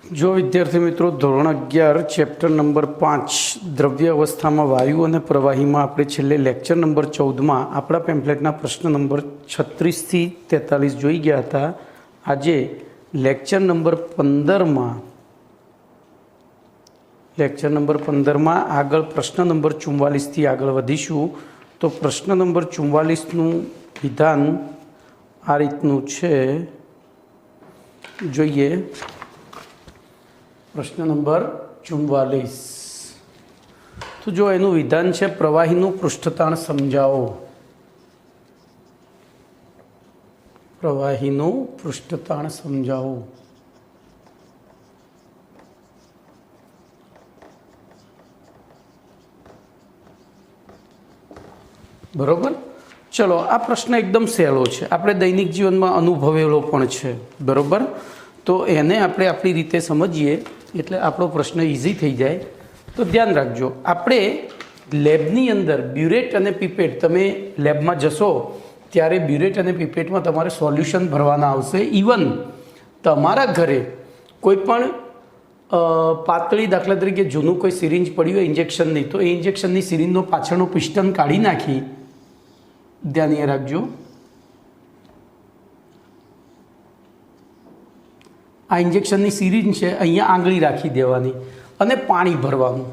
જો વિદ્યાર્થી મિત્રો ધોરણ 11 ચેપ્ટર નંબર 5 દ્રવ્ય અવસ્થામાં વાયુ અને પ્રવાહીમાં આપણે છેલ્લે લેક્ચર નંબર 14માં આપણા પેમ્ફલેટના પ્રશ્ન નંબર 36 થી 43 જોઈ ગયા હતા. આજે લેક્ચર નંબર 15માં આગળ પ્રશ્ન નંબર 44 થી આગળ વધીશું. તો પ્રશ્ન નંબર 44નું વિધાન આ રીતનું છે, જોઈએ. પ્રશ્ન નંબર 44. તો જો એનું વિધાન છે, પ્રવાહીનું પૃષ્ઠતાણ સમજાવો. પ્રવાહીનું પૃષ્ઠતાણ સમજાવો. બરોબર. ચલો, આ પ્રશ્ન એકદમ સહેલો છે, આપણે દૈનિક જીવનમાં અનુભવેલો પણ છે. બરોબર. તો એને આપણે આપણી રીતે સમજીએ એટલે આપણો પ્રશ્ન ઇઝી થઈ જાય. તો ધ્યાન રાખજો, આપણે લેબની અંદર બ્યુરેટ અને પીપેટ, તમે લેબમાં જશો ત્યારે બ્યુરેટ અને પીપેટમાં તમારે સોલ્યુશન ભરવાના આવશે. ઇવન તમારા ઘરે કોઈ પણ પાતળી, દાખલા તરીકે જૂનું કોઈ સિરિંજ પડ્યું હોય ઇન્જેક્શનની, તો એ ઇન્જેક્શનની સિરિંજનો પાછળનો પિસ્ટન કાઢી નાખી, ધ્યાન એ રાખજો, આ ઇન્જેક્શનની સિરિંજ છે, અહીંયા આંગળી રાખી દેવાની અને પાણી ભરવાનું.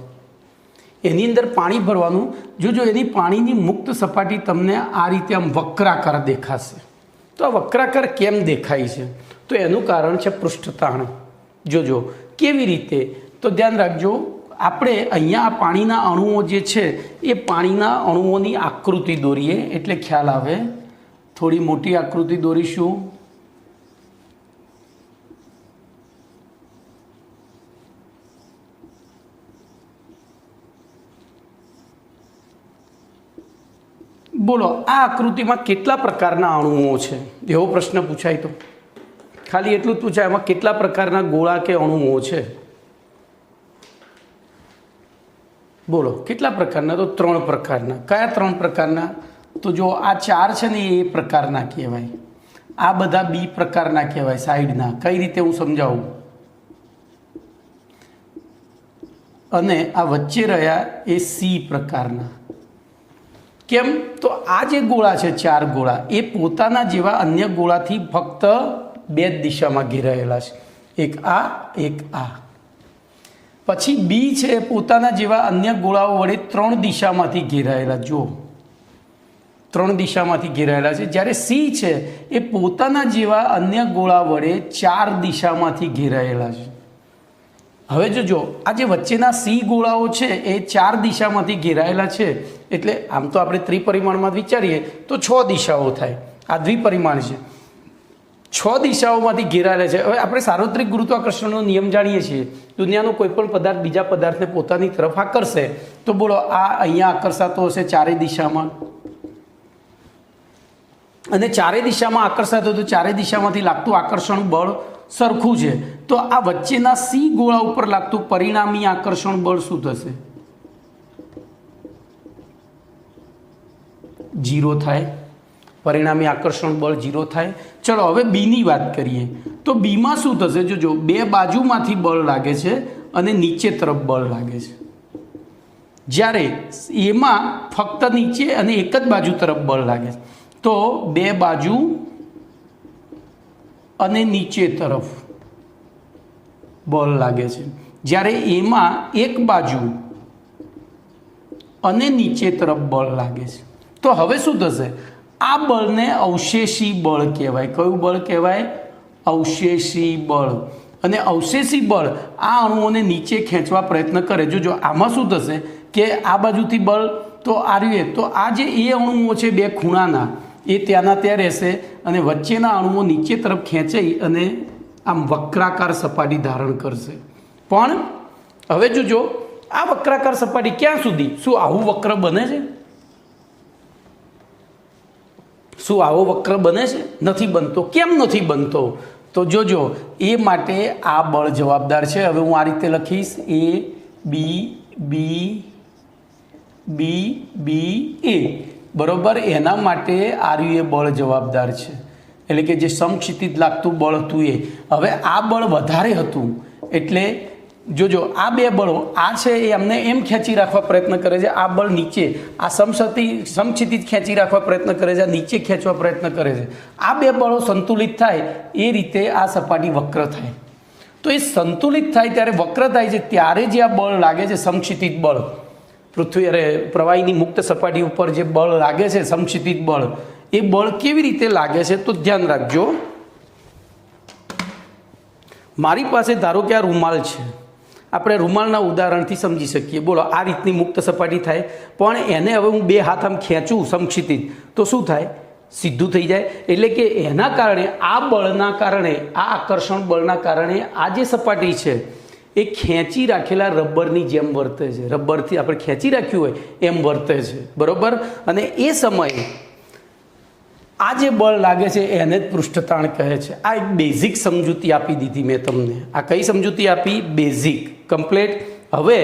એની અંદર પાણી ભરવાનું. જોજો, એની પાણીની મુક્ત સપાટી તમને આ રીતે આમ વક્રાકાર દેખાશે. તો આ વક્રાકાર કેમ દેખાય છે? તો એનું કારણ છે પૃષ્ઠતાણ. જોજો કેવી રીતે, તો ધ્યાન રાખજો, આપણે અહીંયા આ પાણીના અણુઓ જે છે એ પાણીના અણુઓની આકૃતિ દોરીએ એટલે ખ્યાલ આવે. થોડી મોટી આકૃતિ દોરીશું. બોલો, આ આકૃતિમાં કેટલા પ્રકારના અણુઓ છે? એવો પ્રશ્ન પૂછાય તો ખાલી એટલું જ પૂછાય, એમાં કેટલા પ્રકારના ગોળા કે અણુઓ છે? બોલો, કેટલા પ્રકારના? તો 3 પ્રકારના. કયા 3 પ્રકારના? તો જો આ 4 છે ને એ પ્રકારના કહેવાય, આ બધા બી પ્રકારના કહેવાય, સાઈડના. કઈ રીતે હું સમજાવું? અને આ વચ્ચે રહ્યા એ સી પ્રકારના. કેમ? તો આ જે ગોળા છે, 4 ગોળા, એ પોતાના જેવા અન્ય ગોળાથી ફક્ત 2 જ દિશામાં ઘેરાયેલા છે, એક આ એક આ. પછી બી છે, પોતાના જેવા અન્ય ગોળાઓ વડે 3 દિશામાંથી ઘેરાયેલા. જો 3 દિશામાંથી ઘેરાયેલા છે. જ્યારે સી છે એ પોતાના જેવા અન્ય ગોળા વડે 4 દિશામાંથી ઘેરાયેલા છે. હવે જોજો, આ જે વચ્ચેના સી ગોળાઓ છે એ 4 દિશામાંથી ઘેરાયેલા છે, એટલે આમ તો આપણે ત્રિપરિમાણમાં વિચારીએ તો 6 દિશાઓ થાય. આ દ્વિપરિમાણ છે, 6 દિશાઓમાંથી ઘેરાયેલા છે. હવે આપણે સાર્વત્રિક ગુરુત્વાકર્ષણનો નિયમ જાણીએ છીએ. દુનિયાનો કોઈ પણ પદાર્થ બીજા પદાર્થને પોતાની તરફ આકર્ષે તો બોલો, આ અહીંયા આકર્ષાતો હશે 4 દિશામાં, અને 4 દિશામાં આકર્ષાતો તો 4 દિશામાંથી લાગતું આકર્ષણ બળ સરખું છે. તો આ વચ્ચેના સી ગોળા ઉપર લાગતું પરિણામી આકર્ષણ બળ શું થશે? 0 થાય. પરિણામી આકર્ષણ બળ 0 થાય. ચલો, હવે બીની વાત કરીએ તો બીમાં શું થશે? જોજો, 2 બાજુમાંથી બળ લાગે છે અને નીચે તરફ બળ લાગે છે. જ્યારે એમાં ફક્ત નીચે અને એક જ બાજુ તરફ બળ લાગે છે. તો 2 બાજુ અને નીચે તરફ બળ લાગે છે. જ્યારે એમાં એક બાજુ અને નીચે તરફ બળ લાગે છે. તો હવે શું થશે? આ બળને અવશેષી બળ કહેવાય. કયું બળ કહેવાય? અવશેષી બળ. અને અવશેષી બળ આ અણુઓને નીચે ખેંચવા પ્રયત્ન કરે. જોજો, આમાં શું થશે કે આ બાજુથી બળ તો આવ્યું, તો આ જે એ અણુઓ છે 2 ખૂણાના, એ ત્યાંના ત્યાં રહેશે અને વચ્ચેના અણુઓ નીચે તરફ ખેંચાઈ અને આમ વક્રાકાર સપાટી ધારણ કરશે. પણ હવે જોજો, આ વક્રાકાર સપાટી ક્યાં સુધી? શું આવું વક્ર બને છે? શું આવો વક્ર બને છે? નથી બનતો. કેમ નથી બનતો? તો જોજો, એ માટે આ બળ જવાબદાર છે. હવે હું આ રીતે લખીશ, એ બી બી બી બી એ. બરોબર. એના માટે આર્યુ એ બળ જવાબદાર છે. એટલે કે જે સમક્ષિતિજ લાગતું બળ હતું એ. હવે આ બળ વધારે હતું એટલે જોજો આ બે બળો આ છે એ અમને એમ ખેંચી રાખવા પ્રયત્ન કરે છે, આ બળ નીચે આ સમક્ષિતિજ ખેંચી રાખવા પ્રયત્ન કરે છે, આ નીચે ખેંચવા પ્રયત્ન કરે છે. આ બે બળો સંતુલિત થાય એ રીતે આ સપાટી વક્ર થાય. તો એ સંતુલિત થાય ત્યારે વક્ર થાય છે ત્યારે જે આ બળ લાગે છે સમક્ષિતિજ બળ, પ્રવાહીની મુક્ત સપાટી ઉપર જે બળ લાગે છે સમક્ષિતિજ બળ, એ બળ કેવી રીતે લાગે છે તો ધ્યાન રાખજો. મારી પાસે ધારો કે આ રૂમાલ છે, આપણે રૂમાલના ઉદાહરણથી સમજી શકીએ. બોલો આ રીતની મુક્ત સપાટી થાય, પણ એને હવે હું બે હાથ આમ ખેંચું સમક્ષિતિજ તો શું થાય? સીધું થઈ જાય. એટલે કે એના કારણે આ બળના કારણે, આ આકર્ષણ બળના કારણે આ જે સપાટી છે એ ખેંચી રાખેલા રબરની જેમ વર્તે છે. રબરથી આપણે ખેંચી રાખ્યું હોય એમ વર્તે છે, બરાબર. અને એ સમયે આ જે બળ લાગે છે એને જ પૃષ્ઠતાણ કહે છે. આ એક બેઝિક સમજૂતી આપી દીધી મેં તમને. આ કઈ સમજૂતી આપી? Basic, complete. હવે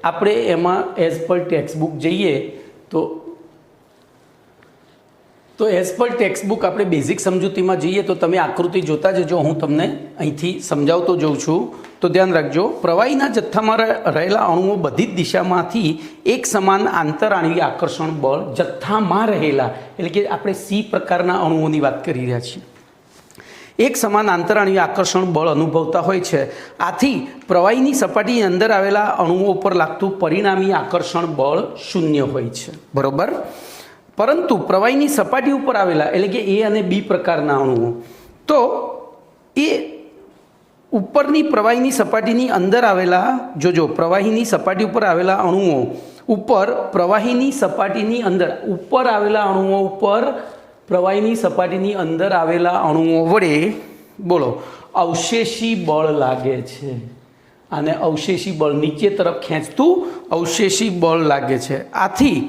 આપણે એમાં એઝ પર ટેક્સ્ટબુક જઈએ તો એઝ પર ટેક્સ્ટબુક આપણે બેઝિક સમજૂતીમાં જઈએ તો તમે આકૃતિ જોતા જજો, હું તમને અહીંથી સમજાવતો જઉં છું. તો ધ્યાન રાખજો, પ્રવાહીના જથ્થામાં રહેલા અણુઓ બધી જ દિશામાંથી એક સમાન આંતરાણ્વીય આકર્ષણ બળ જથ્થામાં રહેલા, એટલે કે આપણે સી પ્રકારના અણુઓની વાત કરી રહ્યા છીએ, એક સમાન આંતરાણ્વીય આકર્ષણ બળ અનુભવતા હોય છે. આથી પ્રવાહીની સપાટીની અંદર આવેલા અણુઓ પર લાગતું પરિણામી આકર્ષણ બળ શૂન્ય હોય છે, બરોબર. પરંતુ પ્રવાહીની સપાટી ઉપર આવેલા, એટલે કે એ અને બી પ્રકારના અણુઓ, તો એ ઉપરની પ્રવાહીની સપાટીની અંદર આવેલા, જોજો પ્રવાહીની સપાટી ઉપર આવેલા અણુઓ ઉપર પ્રવાહીની સપાટીની અંદર ઉપર આવેલા અણુઓ ઉપર પ્રવાહીની સપાટીની અંદર આવેલા અણુઓ વડે બોલો અવશેષી બળ લાગે છે. અને અવશેષી બળ નીચે તરફ ખેંચતું અવશેષી બળ લાગે છે. આથી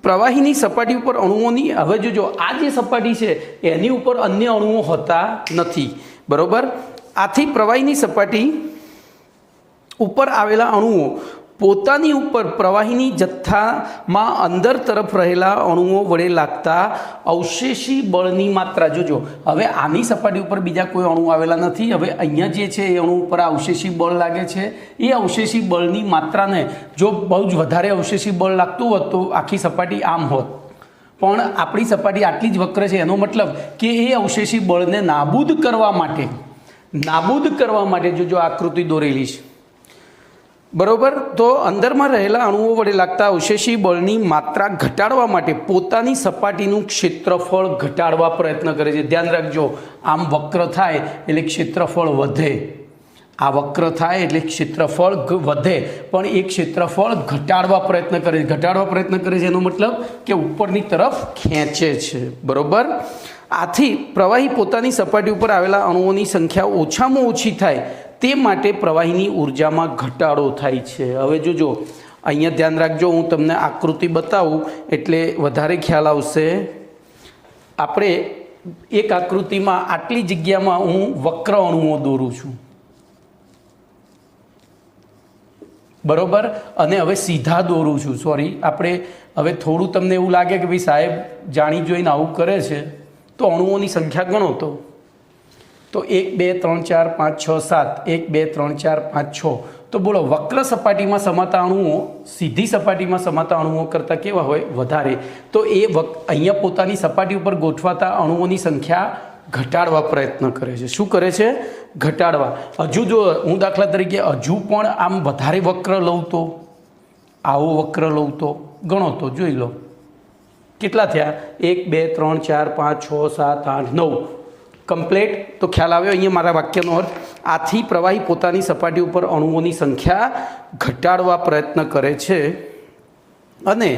પ્રવાહીની સપાટી ઉપર અણુઓની, હવે જોજો આ જે સપાટી છે એની ઉપર અન્ય અણુઓ હોતા નથી, બરોબર. આથી પ્રવાહીની સપાટી ઉપર આવેલા અણુઓ પોતાની ઉપર પ્રવાહીની જથ્થામાં અંદર તરફ રહેલા અણુઓ વડે લાગતા અવશેષી બળની માત્રા, જોજો હવે આની સપાટી ઉપર બીજા કોઈ અણુ આવેલા નથી, હવે અહીંયા જે છે એ અણુ ઉપર અવશેષી બળ લાગે છે. એ અવશેષી બળની માત્રાને જો બહુ જ વધારે અવશેષી બળ લાગતું હોત તો આખી સપાટી આમ હોત, પણ આપણી સપાટી આટલી જ વક્ર છે. એનો મતલબ કે એ અવશેષી બળને નાબૂદ કરવા માટે જો આકૃતિ દોરેલી છે, બરોબર. તો અંદરમાં રહેલા અણુઓ વડે લાગતા અવશેષી બળની માત્રા ઘટાડવા માટે પોતાની સપાટીનું ક્ષેત્રફળ ઘટાડવા પ્રયત્ન કરે છે. ધ્યાન રાખજો, આમ વક્ર થાય એટલે ક્ષેત્રફળ વધે, આ વક્ર થાય એટલે ક્ષેત્રફળ વધે, પણ એ ક્ષેત્રફળ ઘટાડવા પ્રયત્ન કરે છે. એનો મતલબ કે ઉપરની તરફ ખેંચે છે, બરોબર. આથી પ્રવાહી પોતાની સપાટી ઉપર આવેલા અણુઓની સંખ્યા ઓછામાં ઓછી થાય તે માટે પ્રવાહીની ઉર્જામાં ઘટાડો થાય છે. હવે જોજો અહીંયા ધ્યાન રાખજો, હું તમને આકૃતિ બતાવું એટલે વધારે ખ્યાલ આવશે. આપણે એક આકૃતિમાં આટલી જગ્યામાં હું વક્ર અણુઓ દોરું છું, બરોબર. અને હવે સીધા દોરું છું, સોરી. આપણે હવે થોડું તમને એવું લાગે કે ભાઈ સાહેબ જાણી જોઈને આવું કરે છે, તો અણુઓની સંખ્યા ગણો તો 1 2 3 4 5 6 7, 1 2 3 4 5 6. તો બોલો વક્ર સપાટીમાં સમાતા અણુઓ સીધી સપાટીમાં સમાતા અણુઓ કરતાં કેવા હોય? વધારે. તો એ અહીંયા પોતાની સપાટી ઉપર ગોઠવાતા અણુઓની સંખ્યા ઘટાડવા પ્રયત્ન કરે છે. શું કરે છે? ઘટાડવા. હજુ જો હું દાખલા તરીકે હજુ પણ આમ વધારે વક્ર લઉં તો, આવો વક્ર લઉં તો ગણો તો જોઈ લો કેટલા થયા? 1 2 3 4 5 6 7 8 9. કમ્પ્લીટ. તો ખ્યાલ આવ્યો અહીંયા મારા વાક્યનો અર્થ? આથી પ્રવાહી પોતાની સપાટી ઉપર અણુઓની સંખ્યા ઘટાડવા પ્રયત્ન કરે છે અને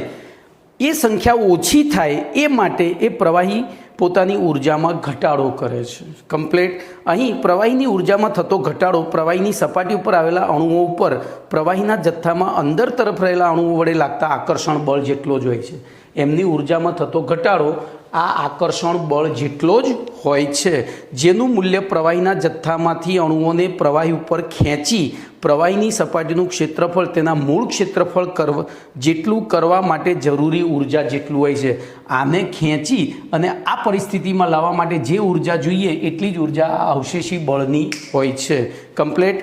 એ સંખ્યા ઓછી થાય એ માટે એ પ્રવાહી પોતાની ઉર્જામાં ઘટાડો કરે છે. કમ્પ્લીટ. અહીં પ્રવાહીની ઉર્જામાં થતો ઘટાડો પ્રવાહીની સપાટી ઉપર આવેલા અણુઓ ઉપર પ્રવાહીના જથ્થામાં અંદર તરફ રહેલા અણુઓ વડે લાગતા આકર્ષણ બળ જેટલો જ હોય છે. એમની ઉર્જામાં થતો ઘટાડો આ આકર્ષણ બળ જેટલો જ હોય છે, જેનું મૂલ્ય પ્રવાહીના જથ્થામાંથી અણુઓને પ્રવાહી ઉપર ખેંચી પ્રવાહીની સપાટીનું ક્ષેત્રફળ તેના મૂળ ક્ષેત્રફળ જેટલું કરવા માટે જરૂરી ઉર્જા જેટલું હોય છે. આને ખેંચી અને આ પરિસ્થિતિમાં લાવવા માટે જે ઉર્જા જોઈએ એટલી જ ઉર્જા આ અવશેષી બળની હોય છે. કમ્પ્લીટ.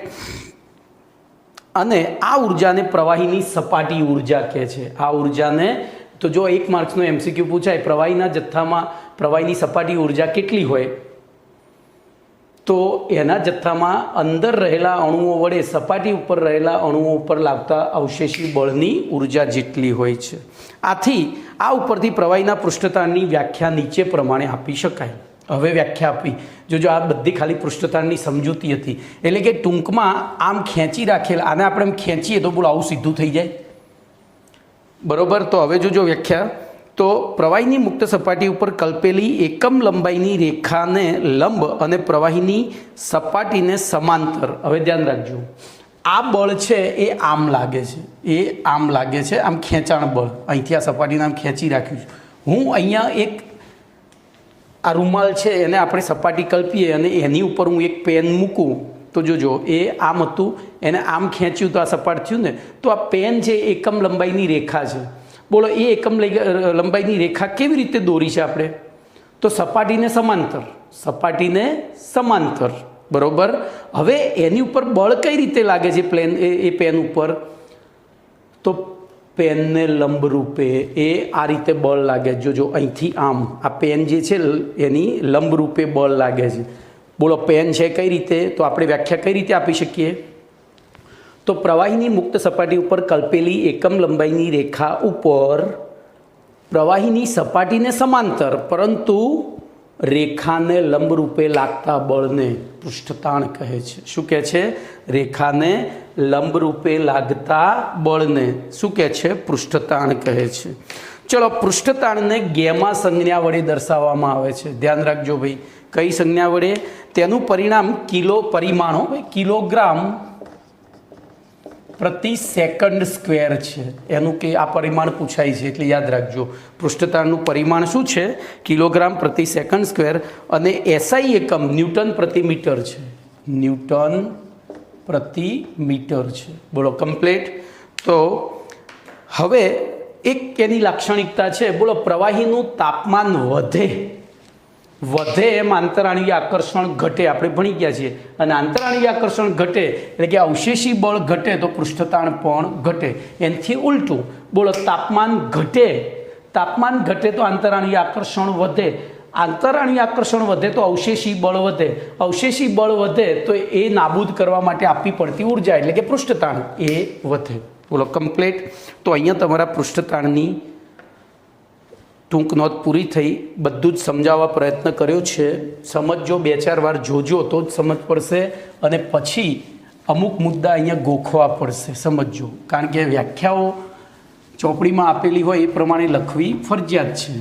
અને આ ઉર્જાને પ્રવાહીની સપાટી ઉર્જા કહે છે. આ ઉર્જાને તો જો 1 માર્ક્સનો MCQ પૂછાય, પ્રવાહીના જથ્થામાં પ્રવાહીની સપાટી ઉર્જા કેટલી હોય, તો એના જથ્થામાં અંદર રહેલા અણુઓ વડે સપાટી ઉપર રહેલા અણુઓ ઉપર લાગતા અવશેષી બળની ઉર્જા જેટલી હોય છે. આથી આ ઉપરથી પ્રવાહીના પૃષ્ઠતાણની વ્યાખ્યા નીચે પ્રમાણે આપી શકાય. હવે વ્યાખ્યા આપી જો આ બધી ખાલી પૃષ્ઠતાણની સમજૂતી હતી, એટલે કે ટૂંકમાં આમ ખેંચી રાખેલ, આને આપણે આમ ખેંચીએ તો બોલો આવું સીધું થઈ જાય, બરોબર. તો હવે જો વ્યાખ્યા, તો પ્રવાહીની મુક્ત સપાટી ઉપર કલ્પેલી એકમ લંબાઈની રેખાને લંબ અને પ્રવાહીની સપાટીને સમાંતર. હવે ધ્યાન રાખજો, આ બળ છે એ આમ લાગે છે, આમ લાગે છે, આમ ખેંચાણ બળ અહીંથી આ સપાટીને આમ ખેંચી રાખ્યું છે. હું અહીંયા એક આ રૂમાલ છે એને આપણે સપાટી કલ્પીએ અને એની ઉપર હું એક પેન મૂકું તો જોજો એ આમ હતું, એને આમ ખેંચ્યું તો આ સપાટ થયું ને. તો આ પેન છે એકમ લંબાઈની રેખા છે. બોલો એ એકમ લંબાઈની રેખા કેવી રીતે દોરી છે આપણે? તો સપાટીને સમાંતર, બરોબર. હવે એની ઉપર બળ કઈ રીતે લાગે છે એ પેન ઉપર? તો પેનને લંબ રૂપે એ આ રીતે બળ લાગે. જોજો અહીંથી આમ આ પેન જે છે એની લંબ રૂપે બળ લાગે છે. બોલો પેન છે કઈ રીતે? તો આપણે વ્યાખ્યા કઈ રીતે આપી શકીએ? તો પ્રવાહીની મુક્ત સપાટી ઉપર કલ્પેલી એકમ લંબાઈની રેખા ઉપર પ્રવાહીની સપાટીને સમાંતર પરંતુ રેખાને લંબ રૂપે લાગતા બળને પૃષ્ઠતાણ કહે છે. શું કહે છે? રેખાને લંબ રૂપે લાગતા બળને શું કહે છે? પૃષ્ઠતાણ કહે છે. ચલો, પૃષ્ઠતાણને ગેમા સંજ્ઞા વડે દર્શાવવામાં આવે છે. ધ્યાન રાખજો ભાઈ, કઈ સંજ્ઞા વડે? તેનું પરિણામ પરિમાણો કિલોગ્રામ પ્રતિ સેકન્ડ સ્ક્વેર છે. એનું કે આ પરિમાણ પૂછાય છે એટલે યાદ રાખજો. પૃષ્ઠતાણનું પરિમાણ શું છે? કિલોગ્રામ પ્રતિ સેકન્ડ સ્ક્વેર. અને SI એકમ ન્યૂટન પ્રતિ મીટર છે. ન્યૂટન પ્રતિ મીટર છે. બોલો કમ્પ્લીટ. તો હવે એક એની લાક્ષણિકતા છે. બોલો પ્રવાહીનું તાપમાન વધે એમ આંતરાણુય આકર્ષણ ઘટે. આપણે ભણી ગયા છીએ. અને આંતરાણુય આકર્ષણ ઘટે એટલે કે અવશેષી બળ ઘટે તો પૃષ્ઠતાણ પણ ઘટે. એનાથી ઉલટું, બોલો તાપમાન ઘટે તો આંતરાણુય આકર્ષણ વધે. આંતરાણુય આકર્ષણ વધે તો અવશેષી બળ વધે. અવશેષી બળ વધે તો એ નાબૂદ કરવા માટે આપવી પડતી ઉર્જા એટલે કે પૃષ્ઠતાણ એ વધે. બોલો કમ્પ્લીટ. તો અહીંયા તમારા પૃષ્ઠતાણની ટૂંક નોંધ પૂરી થઈ. બધું જ સમજાવવા પ્રયત્ન કર્યો છે. સમજજો, 2-4 વાર જોજો તો જ સમજ પડશે. અને પછી અમુક મુદ્દા અહીંયા ગોખવા પડશે. સમજજો, કારણ કે વ્યાખ્યાઓ ચોપડીમાં આપેલી હોય એ પ્રમાણે લખવી ફરજિયાત છે.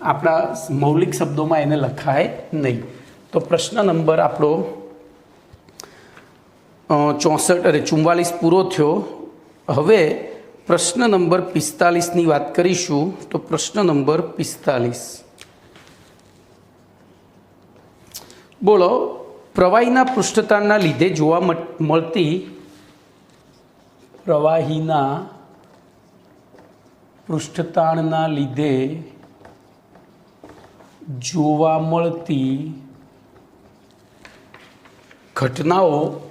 આપણા મૌલિક શબ્દોમાં એને લખાય નહીં. તો પ્રશ્ન નંબર આપણો 44 પૂરો થયો. હવે પ્રશ્ન નંબર 45ની વાત કરીશું. તો પ્રશ્ન નંબર 45, બોલો પ્રવાહીના પૃષ્ઠતાણના લીધે જોવા મળતી પ્રવાહીના પૃષ્ઠતાણના લીધે જોવા મળતી ઘટનાઓના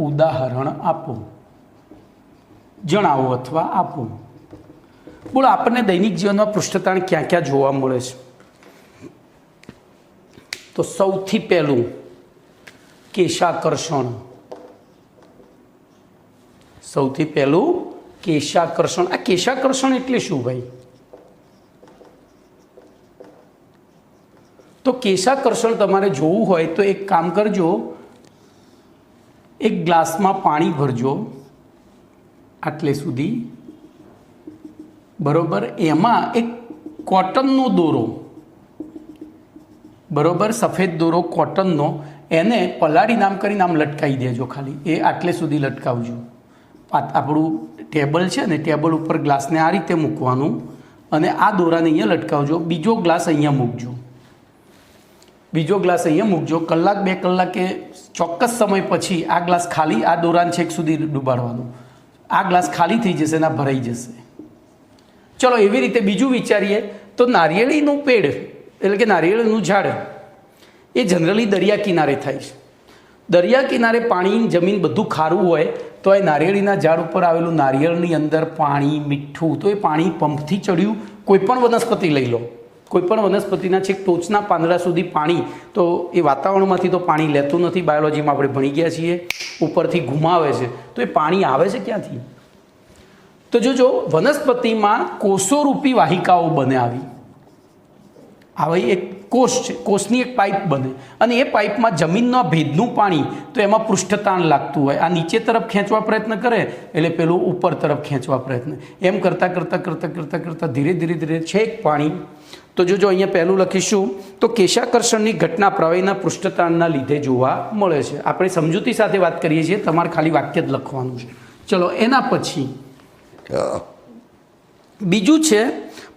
ઉદાહરણ આપો, જણાવો અથવા આપો. બોલો આપણને દૈનિક જીવનમાં પૃષ્ઠતાણ ક્યાં ક્યાં જોવા મળે છે? તો સૌથી પહેલું કેશાકર્ષણ. આ કેશાકર્ષણ એટલે શું ભાઈ? તો કેશાકર્ષણ તમારે જોવું હોય તો એક કામ કરજો, એક ગ્લાસમાં પાણી ભરજો આટલે સુધી, બરોબર. એમાં એક કોટનનો દોરો, બરોબર, સફેદ દોરો કોટનનો, એને પલાળી નામ કરીને આમ લટકાવી દેજો. ખાલી એ આટલે સુધી લટકાવજો. આપણું ટેબલ છે ને, ટેબલ ઉપર ગ્લાસને આ રીતે મૂકવાનું અને આ દોરાને અહીંયા લટકાવજો, બીજો ગ્લાસ અહીંયા મૂકજો, બીજો ગ્લાસ અહીંયા મૂકજો. કલાક 2 કલાકે ચોક્કસ સમય પછી આ ગ્લાસ ખાલી, આ દોરાને છેક સુધી ડૂબાડવાનું, આ ગ્લાસ ખાલી થઈ જશે અને ભરાઈ જશે. ચલો એવી રીતે બીજું વિચારીએ તો નારિયેળીનું પેડ એટલે કે નારિયેળીનું ઝાડ એ જનરલી દરિયા કિનારે થાય છે. દરિયા કિનારે પાણી, જમીન બધું ખારું હોય તો એ નારિયેળીના ઝાડ ઉપર આવેલું નારિયેળની અંદર પાણી, મીઠું, તો એ પાણી પંપથી ચડ્યું. કોઈ પણ વનસ્પતિ લઈ લો, કોઈ પણ વનસ્પતિના છેક ટોચના પાંદડા સુધી પાણી, તો એ વાતાવરણમાંથી તો પાણી લેતું નથી, બાયોલોજીમાં આપણે ભણી ગયા છીએ, ઉપરથી ઘુમાવે છે. તો એ પાણી આવે છે ક્યાંથી? તો જો વનસ્પતિમાં કોષોરૂપી વાહિકાઓ બને, આવી એક કોષ છે, કોષની એક પાઇપ બને અને એ પાઇપમાં જમીનના ભેજનું પાણી, તો એમાં પૃષ્ઠતાણ લાગતું હોય, આ નીચે તરફ ખેંચવા પ્રયત્ન કરે એટલે પેલું ઉપર તરફ ખેંચવા પ્રયત્ન, એમ કરતાં કરતાં કરતાં કરતાં કરતાં ધીરે ધીરે ધીરે છેક પાણી. તો જો અહીંયા પહેલું લખીશું તો કેશાકર્ષણની ઘટના પ્રવાહીના પૃષ્ઠતાણના લીધે જોવા મળે છે. આપણે સમજૂતી સાથે વાત કરીએ છીએ, તમારે ખાલી વાક્ય જ લખવાનું છે. ચલો એના પછી બીજું છે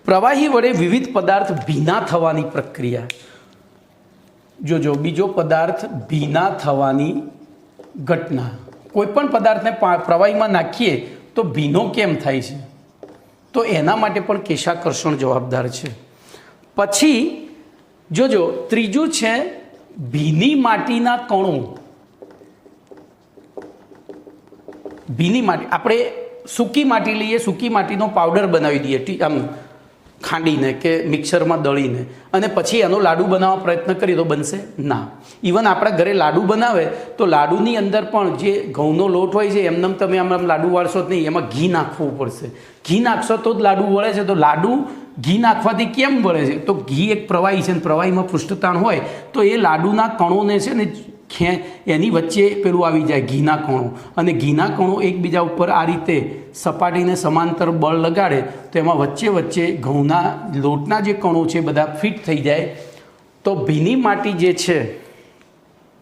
પ્રવાહી વડે વિવિધ પદાર્થ ભીના થવાની પ્રક્રિયા. જો બીજો પદાર્થ ભીના થવાની ઘટના, કોઈ પણ પદાર્થને પ્રવાહીમાં નાખીએ તો ભીનો કેમ થાય છે? તો એના માટે પણ કેશાકર્ષણ જવાબદાર છે. પછી જોજો ત્રીજું છે ભીની માટીના કણો. ભીની માટી, આપણે સૂકી માટી લઈએ, સૂકી માટીનો પાવડર બનાવી દઈએ આમ ખાંડીને કે મિક્સરમાં દળીને, અને પછી એનો લાડુ બનાવવા પ્રયત્ન કરીએ તો બનશે ના. ઇવન આપણા ઘરે લાડુ બનાવે તો લાડુની અંદર પણ જે ઘઉંનો લોટ હોય છે એમને તમે આમ લાડુ વાળશો જ નહીં, એમાં ઘી નાખવું પડશે. ઘી નાખશો તો જ લાડુ વળે છે. તો લાડુ ઘી નાખવાથી કેમ વળે છે? તો ઘી એક પ્રવાહી છે, પ્રવાહીમાં પૃષ્ઠતાણ હોય તો એ લાડુના કણોને છે ને એની વચ્ચે પેલું આવી જાય ઘીના કણો, અને ઘીના કણો એકબીજા ઉપર આ રીતે સપાટીને સમાંતર બળ લગાડે તો એમાં વચ્ચે વચ્ચે ઘઉંના લોટના જે કણો છે બધા ફિટ થઈ જાય. તો ભીની માટી જે છે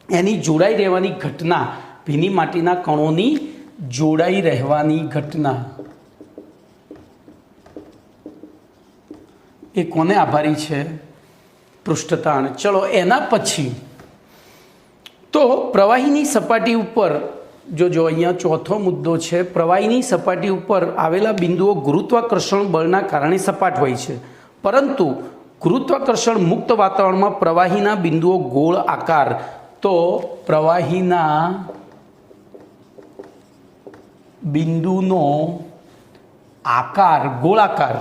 એની જોડાઈ રહેવાની ઘટના, ભીની માટીના કણોની જોડાઈ રહેવાની ઘટના, એ કોને આભારી છે? પૃષ્ઠતાણ. ચલો એના પછી તો પ્રવાહીની સપાટી ઉપર જો અહીંયા ચોથો મુદ્દો છે, પ્રવાહીની સપાટી ઉપર આવેલા બિંદુઓ ગુરુત્વાકર્ષણ બળના કારણે સપાટ હોય છે, પરંતુ ગુરુત્વાકર્ષણ મુક્ત વાતાવરણમાં પ્રવાહીના બિંદુઓ ગોળ આકાર. તો પ્રવાહીના બિંદુનો આકાર ગોળાકાર,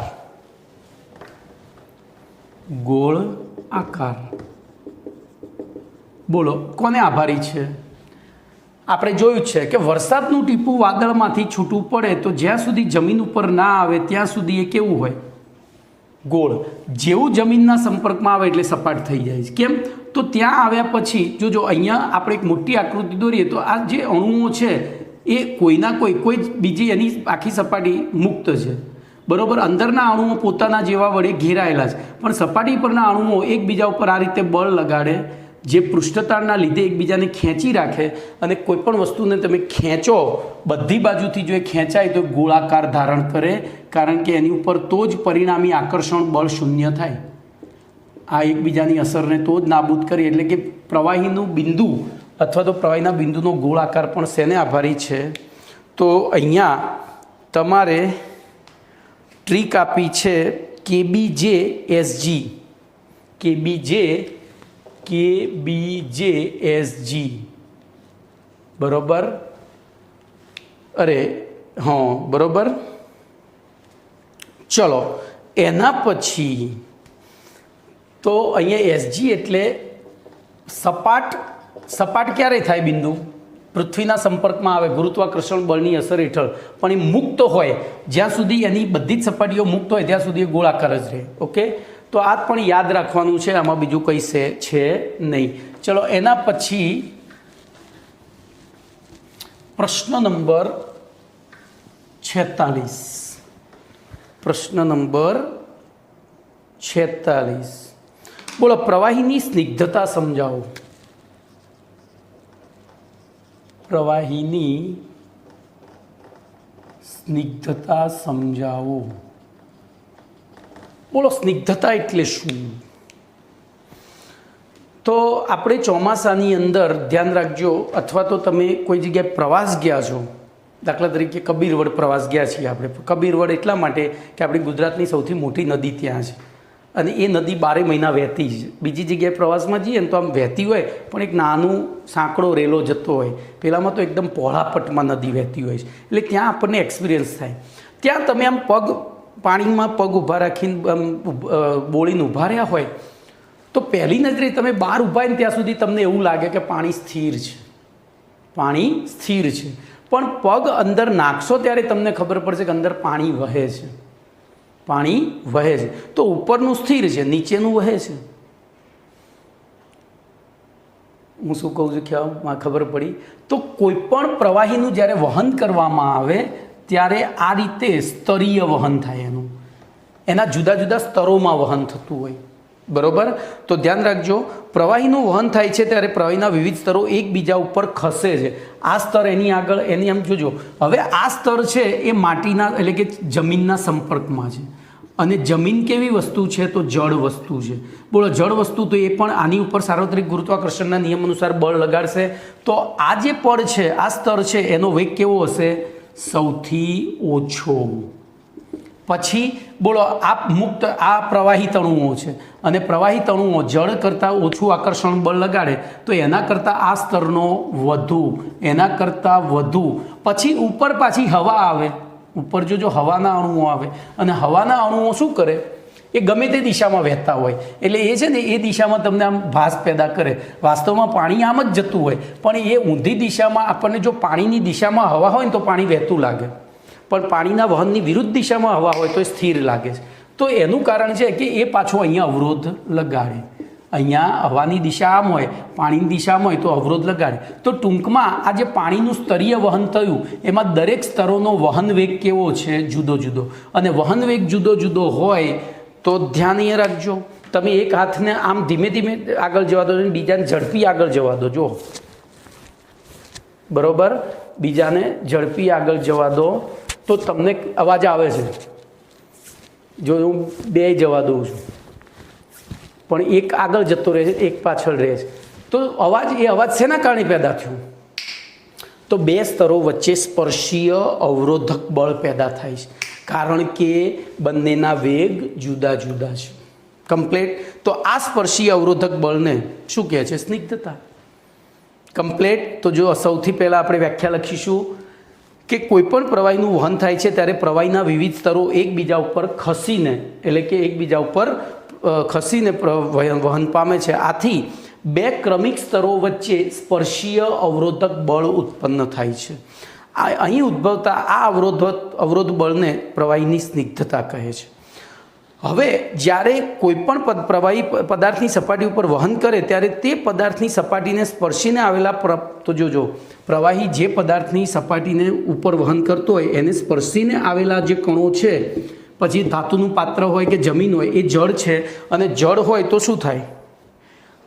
ગોળ આકાર. બોલો કોને આભારી છે? આપણે જોયું છે કે વરસાદનું ટીપું વાદળમાંથી છૂટું પડે તો જ્યાં સુધી જમીન ઉપર ના આવે ત્યાં સુધી એ કેવું હોય? ગોળ. જેવું જમીનના સંપર્કમાં આવે એટલે સપાટ થઈ જાય છે. કેમ? તો ત્યાં આવ્યા પછી જો અહીંયા આપણે એક મોટી આકૃતિ દોરીએ તો આ જે અણુઓ છે એ કોઈના કોઈ બીજી એની આખી સપાટી મુક્ત છે, બરોબર. અંદરના અણુઓ પોતાના જેવા વડે ઘેરાયેલા છે, પણ સપાટી પરના અણુઓ એકબીજા ઉપર આ રીતે બળ લગાડે, જે પૃષ્ઠતાણના લીધે એકબીજાને ખેંચી રાખે, અને કોઈ પણ વસ્તુને તમે ખેંચો બધી બાજુથી જો એ ખેંચાય તો ગોળાકાર ધારણ કરે, કારણ કે એની ઉપર તો જ પરિણામી આકર્ષણ બળ શૂન્ય થાય. આ એકબીજાની અસરને તો જ નાબૂદ કરી. એટલે કે પ્રવાહીનું બિંદુ અથવા તો પ્રવાહીના બિંદુનો ગોળાકાર પણ શેને આભારી છે? તો અહીંયા તમારે ટ્રીક આપી છે KBJSG, KBJSG, બરોબર. અરે હા, બરોબર. ચલો એના પછી તો અહીંયા SG એટલે સપાટ ક્યારે થાય બિંદુ? પૃથ્વીના સંપર્કમાં આવે ગુરુત્વાકર્ષણ બળની અસર હેઠળ, પણ એ મુક્ત હોય જ્યાં સુધી, એની બધી જ સપાટીઓ મુક્ત હોય ત્યાં સુધી એ ગોળાકાર જ રહે. ઓકે, તો આ પણ યાદ રાખવાનું છે, આમાં બીજું કંઈ છે નહીં. ચલો એના પછી પ્રશ્ન નંબર 46. પ્રશ્ન નંબર 46. બોલો, પ્રવાહીની સ્નિગ્ધતા સમજાવો. પ્રવાહીની સ્નિગ્ધતા સમજાવો. બોલો સ્નિગ્ધતા એટલે શું? તો આપણે ચોમાસાની અંદર ધ્યાન રાખજો, અથવા તો તમે કોઈ જગ્યાએ પ્રવાસ ગયા છો, દાખલા તરીકે કબીરવડ પ્રવાસ ગયા છીએ આપણે. કબીરવડ એટલા માટે કે આપણી ગુજરાતની સૌથી મોટી નદી ત્યાં છે અને એ નદી 12 મહિના વહેતી જ. બીજી જગ્યાએ પ્રવાસમાં જઈએ ને તો આમ વહેતી હોય પણ એક નાનું સાંકડો રેલો જતો હોય, પેલામાં તો એકદમ પહોળાપટમાં નદી વહેતી હોય છે. એટલે ત્યાં આપણને એક્સપિરિયન્સ થાય. ત્યાં તમે આમ પાણીમાં પગ ઊભા રાખીને બોળીને ઊભા રહ્યા હોય તો પહેલી નજરે તમે બહાર ઊભા હોય ને ત્યાં સુધી તમને એવું લાગે કે પાણી સ્થિર છે, પાણી સ્થિર છે. પણ પગ અંદર નાખશો ત્યારે તમને ખબર પડશે કે અંદર પાણી વહે છે, પાણી વહે છે. તો ઉપરનું સ્થિર છે, નીચેનું વહે છે. હું શું કહું છું ખ્યાલ ખબર પડી? તો કોઈ પણ પ્રવાહીનું જ્યારે વહન કરવામાં આવે ત્યારે આ રીતે સ્તરીય વહન થાય. એના જુદા જુદા સ્તરોમાં વહન થતું હોય, બરાબર? તો ધ્યાન રાખજો, પ્રવાહીનું વહન થાય છે ત્યારે પ્રવાહીના વિવિધ સ્તરો એકબીજા ઉપર ખસે છે. આ સ્તર એની આગળ, એની આમ જોજો. હવે આ સ્તર છે એ માટીના એટલે કે જમીનના સંપર્કમાં છે. અને જમીન કેવી વસ્તુ છે? તો જળ વસ્તુ છે. બોલો, જળ વસ્તુ તો એ પણ આની ઉપર સાર્વત્રિક ગુરુત્વાકર્ષણના નિયમ અનુસાર બળ લગાડશે. તો આ જે પડ છે, આ સ્તર છે, એનો વેગ કેવો હશે? સૌથી ઓછો. પછી બોલો, આ મુક્ત, આ પ્રવાહી તણુઓ છે અને પ્રવાહી તણુઓ જળ કરતાં ઓછું આકર્ષણ બળ લગાડે તો એના કરતાં આ સ્તરનો વધુ, એના કરતાં વધુ. પછી ઉપર પાછી હવા આવે, ઉપર જો હવાના અણુઓ આવે અને હવાના અણુઓ શું કરે? એ ગમે તે દિશામાં વહેતા હોય એટલે એ છે ને એ દિશામાં તમને આમ ભાસ પેદા કરે. વાસ્તવમાં પાણી આમ જ જતું હોય પણ એ ઊંધી દિશામાં, આપણને જો પાણીની દિશામાં હવા હોય ને તો પાણી વહેતું લાગે, પણ પાણીના વહનની વિરુદ્ધ દિશામાં હવા હોય તો એ સ્થિર લાગે છે. તો એનું કારણ છે કે એ પાછો અહીંયા અવરોધ લગાડે. અહીંયા હવાની દિશા આમ હોય, પાણીની દિશા આમ હોય તો અવરોધ લગાડે. તો ટૂંકમાં આ જે પાણીનું સ્તરીય વહન થયું એમાં દરેક સ્તરોનો વહન વેગ કેવો છે? જુદો જુદો. અને વહન વેગ જુદો જુદો હોય તો ધ્યાન એ રાખજો, તમે એક હાથને આમ ધીમે ધીમે આગળ જવા દો અને બીજાને ઝડપી આગળ જવા દો. જો બરોબર, બીજાને ઝડપી આગળ જવા દો તો તમને અવાજ આવે છે. જો હું 2 જવા દઉં છું પણ એક આગળ જતો રહે છે, એક પાછળ રહે છે, તો એ અવાજ શેના કારણે પેદા થયું? તો 2 સ્તરો વચ્ચે સ્પર્શીય અવરોધક બળ પેદા થાય છે, કારણ કે બંનેના વેગ જુદા જુદા છે. કમ્પ્લેટ. તો આ સ્પર્શીય અવરોધક બળને શું કહે છે? સ્નિગ્ધતા. કમ્પ્લેટ. તો જો સૌથી પહેલાં આપણે વ્યાખ્યા લખીશું કે કોઈપણ પ્રવાહીનું વહન થાય છે ત્યારે પ્રવાહીના વિવિધ સ્તરો એકબીજા ઉપર ખસીને, એટલે કે એકબીજા ઉપર ખસીને વહન પામે છે. આથી 2 ક્રમિક સ્તરો વચ્ચે સ્પર્શીય અવરોધક બળ ઉત્પન્ન થાય છે. અહીં ઉદ્ભવતા આ અવરોધ બળને પ્રવાહીની સ્નિગ્ધતા કહે છે. હવે જ્યારે કોઈપણ પ્રવાહી પદાર્થની સપાટી ઉપર વહન કરે ત્યારે તે પદાર્થની સપાટીને સ્પર્શીને આવેલા, તો જોજો, પ્રવાહી જે પદાર્થની સપાટીને ઉપર વહન કરતો હોય એને સ્પર્શીને આવેલા જે કણો છે, પછી ધાતુનું પાત્ર હોય કે જમીન હોય, એ જળ છે. અને જળ હોય તો શું થાય?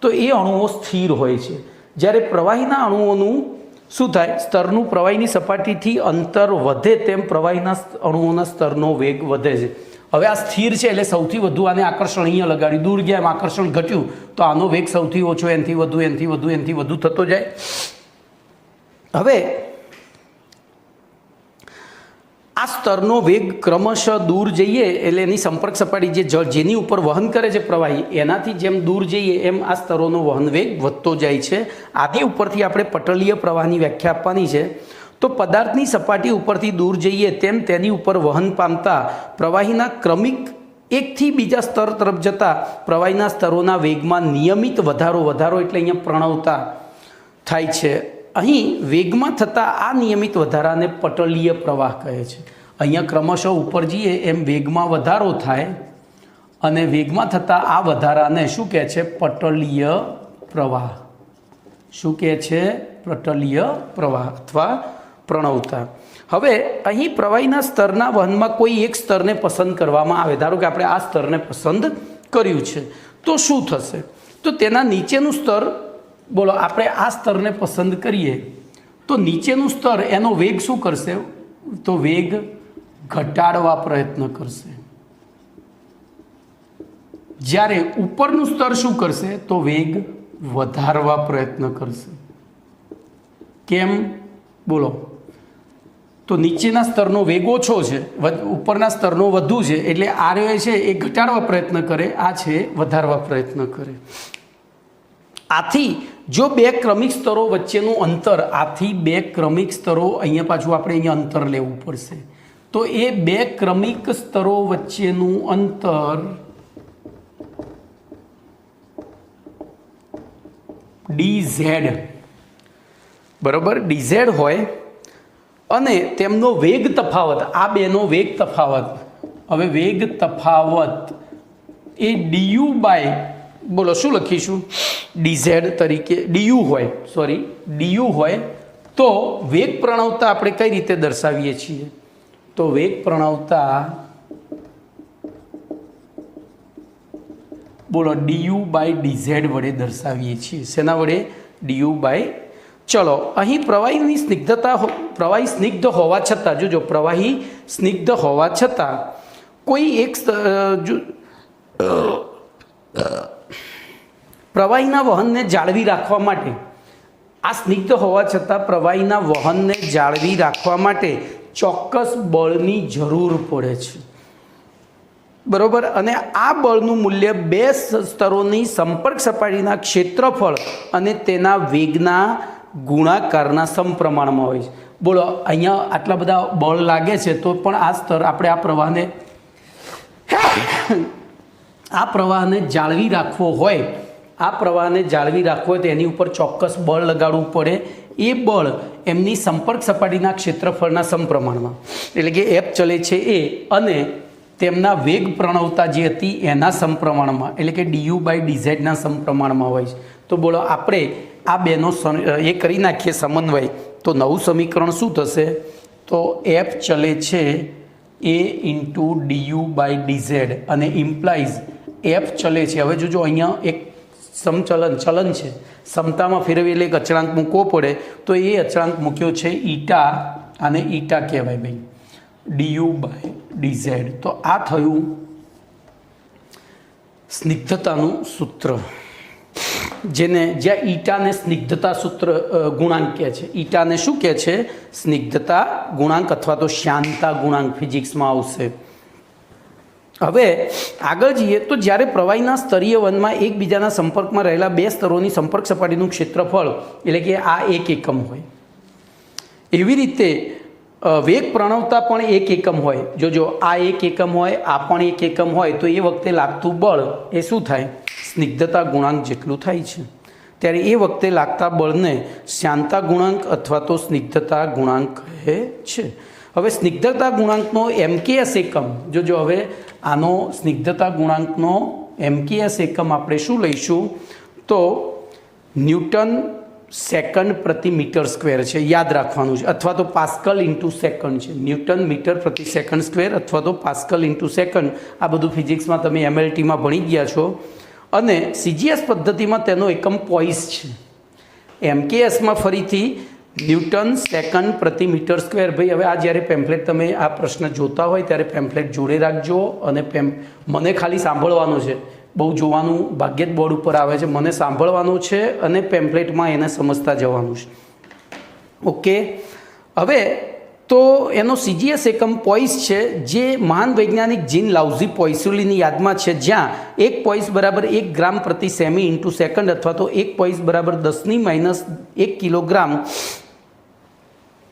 તો એ અણુઓ સ્થિર હોય છે. જ્યારે પ્રવાહીના અણુઓનું શું થાય? સ્તરનું પ્રવાહીની સપાટીથી અંતર વધે તેમ પ્રવાહીના અણુઓના સ્તરનો વેગ વધે છે. હવે આ સ્થિર છે એટલે સૌથી વધુ આને આકર્ષણ અહીંયા લગાડ્યું, દૂર ગયા એમ આકર્ષણ ઘટ્યું તો આનો વેગ સૌથી ઓછો, એનાથી વધુ, એનાથી વધુ, એનાથી વધુ થતો જાય. હવે આ સ્તરનો વેગ ક્રમશઃ દૂર જઈએ એટલે એની સંપર્ક સપાટી જે જળ જેની ઉપર વહન કરે છે પ્રવાહી, એનાથી જેમ દૂર જઈએ એમ આ સ્તરોનો વહન વેગ વધતો જાય છે. આની ઉપરથી આપણે પટલીય પ્રવાહની વ્યાખ્યા આપવાની છે. તો પદાર્થની સપાટી ઉપરથી દૂર જઈએ તેમ તેની ઉપર વહન પામતા પ્રવાહીના ક્રમિક એકથી બીજા સ્તર તરફ જતા પ્રવાહીના સ્તરોના વેગમાં નિયમિત વધારો એટલે અહીંયા પ્રણવતા થાય છે. અહીં વેગમાં થતા આ નિયમિત વધારાને પટલીય પ્રવાહ કહે છે. અહીંયા ક્રમશઃ ઉપર જઈએ એમ વેગમાં વધારો થાય અને વેગમાં થતા આ વધારાને શું કહે છે? પટલીય પ્રવાહ. શું કહે છે? પટલીય પ્રવાહ અથવા પ્રણવતા. હવે અહીં પ્રવાહીના સ્તરના વહનમાં કોઈ એક સ્તરને પસંદ કરવામાં આવે. ધારો કે આપણે આ સ્તરને પસંદ કર્યું છે તો શું થશે? તો તેના નીચેનું સ્તર, બોલો, આપણે આ સ્તરને પસંદ કરીએ તો નીચેનું સ્તર એનો વેગ શું કરશે? તો વેગ ઘટાડવા પ્રયત્ન કરશે. જ્યારે ઉપરનું સ્તર શું કરશે તો વેગ વધારવા પ્રયત્ન કરશે. કેમ બોલો? તો નીચેના સ્તરનો વેગ ઓછો છે, ઉપરના સ્તરનો વધુ છે, એટલે આ રહ્યો છે એ ઘટાડવા પ્રયત્ન કરે, આ છે વધારવા પ્રયત્ન કરે. આથી જો બે ક્રમિક સ્તરો વચ્ચેનું અંતર, આથી બે ક્રમિક સ્તરો, અહીંયા પાછું આપણે અહીંયા અંતર લેવું પડશે, તો એ બે ક્રમિક સ્તરો વચ્ચેનું અંતર dz, બરોબર, dz હોય અને તેમનો વેગ તફાવત, આ બેનો વેગ તફાવત, હવે વેગ તફાવત એ du બાય, બોલો શું લખીશું, dz તરીકે du હોય, સોરી du હોય, તો વેગ પ્રણવતા આપણે કઈ રીતે દર્શાવીએ છીએ? તો વેગ પ્રણવતા બોલો du બાય dz વડે દર્શાવીએ છીએ. શેના વડે? du by. ચલો, અહીં પ્રવાહીની સ્નિગ્ધતા, પ્રવાહી સ્નિગ્ધ હોવા છતાં, જોજો, પ્રવાહી સ્નિગ્ધ હોવા છતાં કોઈ એક પ્રવાહીના વહનને જાળવી રાખવા માટે, આ સ્નિગ્ધ હોવા છતાં પ્રવાહીના વહનને જાળવી રાખવા માટે ચોક્કસ બળની જરૂર પડે છે, બરોબર. અને આ બળનું મૂલ્ય બે સ્તરોની સંપર્ક સપાટીના ક્ષેત્રફળ અને તેના વેગના ગુણાકારના સમપ્રમાણમાં હોય છે. બોલો, અહીંયા આટલા બધા બળ લાગે છે તો પણ આ સ્તર, આપણે આ પ્રવાહને જાળવી રાખવો હોય, આ પ્રવાહને જાળવી રાખવો હોય તો એની ઉપર ચોક્કસ બળ લગાડવું પડે. એ બળ એમની સંપર્ક સપાટીના ક્ષેત્રફળના સમપ્રમાણમાં, એટલે કે F ચલે છે એ, અને તેમના વેગ પ્રણવતા જે હતી એના સમપ્રમાણમાં, એટલે કે du બાય dz સમપ્રમાણમાં હોય છે. તો બોલો, આપણે આ બેનો એ કરી નાખીએ સમન્વય, તો નવું સમીકરણ શું થશે? તો F ચલે છે એ ઇન્ટુ du બાય dz અને ઇમ્પ્લાઇઝ F ચલે છે. હવે જોજો, અહીંયા એક ચલન છે, સમતામાં ફેરવી એટલે એક અચળાંક મૂકવો પડે, તો એ અચળાંક મૂક્યો છે ઈટા, અને ઈટા કહેવાય ભાઈ du બાય dz. તો આ થયું સ્નિગ્ધતાનું સૂત્ર, જ્યાં ઈટાને સ્નિગ્ધતા સૂત્ર ગુણાંક કહે છે. ઈટાને શું કહે છે? સ્નિગ્ધતા ગુણાંક અથવા તો શ્યાનતા ગુણાંક ફિઝિક્સમાં આવશે. હવે આગળ જઈએ તો જ્યારે પ્રવાહીના સ્તરીય વહનમાં એકબીજાના સંપર્કમાં રહેલા બે સ્તરોની સંપર્ક સપાટીનું ક્ષેત્રફળ, એટલે કે આ 1 એકમ હોય, એવી રીતે વેગ પ્રણવતા પણ 1 એકમ હોય. જોજો, આ 1 એકમ હોય, આ પણ 1 એકમ હોય, તો એ વખતે લાગતું બળ એ શું થાય? સ્નિગ્ધતા ગુણાંક જેટલું થાય છે. ત્યારે એ વખતે લાગતા બળને શ્યાનતા ગુણાંક અથવા તો સ્નિગ્ધતા ગુણાંક કહે છે. હવે સ્નિગ્ધતા ગુણાંકનો MKS એકમ, જોજો, હવે આનો સ્નિગ્ધતા ગુણાંકનો MKS એકમ આપણે શું લઈશું? તો ન્યૂટન સેકન્ડ પ્રતિ મીટર સ્ક્વેર છે, યાદ રાખવાનું છે, અથવા તો પાસ્કલ ઇન્ટુ સેકન્ડ છે. ન્યૂટન મીટર પ્રતિ સેકન્ડ સ્ક્વેર અથવા તો પાસ્કલ ઇન્ટુ સેકન્ડ, આ બધું ફિઝિક્સમાં તમે MLTમાં ભણી ગયા છો. અને CGS પદ્ધતિમાં તેનો એકમ પોઈસ છે. MKSમાં ફરીથી ન્યૂટન સેકન્ડ પ્રતિ મીટર સ્ક્વેર. ભાઈ, હવે આ જ્યારે પેમ્ફલેટ તમે આ પ્રશ્ન જોતા હોય ત્યારે પેમ્ફલેટ જોડે રાખજો, અને મને ખાલી સાંભળવાનો છે, બહુ જોવાનું ભાગ્યે જ બોર્ડ ઉપર આવે છે, મને સાંભળવાનું છે અને પેમ્ફલેટમાં એને સમજતા જવાનું છે. ઓકે, હવે તો એનો CGS એકમ પોઈસ છે, જે મહાન વૈજ્ઞાનિક જીન લાઉઝી પોઈસુલીની યાદમાં છે, જ્યાં 1 પોઈસ બરાબર 1 ગ્રામ પ્રતિ સેમી ઇન્ટુ સેકન્ડ અથવા તો 1 પોઈસ બરાબર 10⁻1 કિલોગ્રામ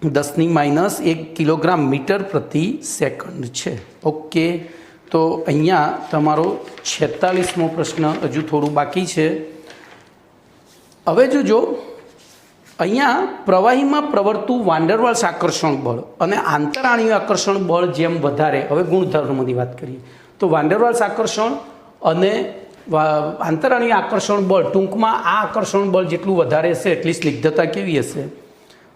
10⁻1 કિલોગ્રામ મીટર પ્રતિ સેકન્ડ છે. ઓકે, તો અહીંયા તમારો 46મો પ્રશ્ન હજુ થોડું બાકી છે. હવે જોજો, અહીંયા પ્રવાહીમાં પ્રવર્તું વાન્ડરવાલ્સ આકર્ષણ બળ અને આંતરાણીય આકર્ષણ બળ જેમ વધારે, હવે ગુણધર્મોની વાત કરીએ તો વાન્ડરવાલ્સ આકર્ષણ અને આંતરાણીય આકર્ષણ બળ, ટૂંકમાં આ આકર્ષણ બળ જેટલું વધારે હશે એટલી સ્નિગ્ધતા કેવી હશે?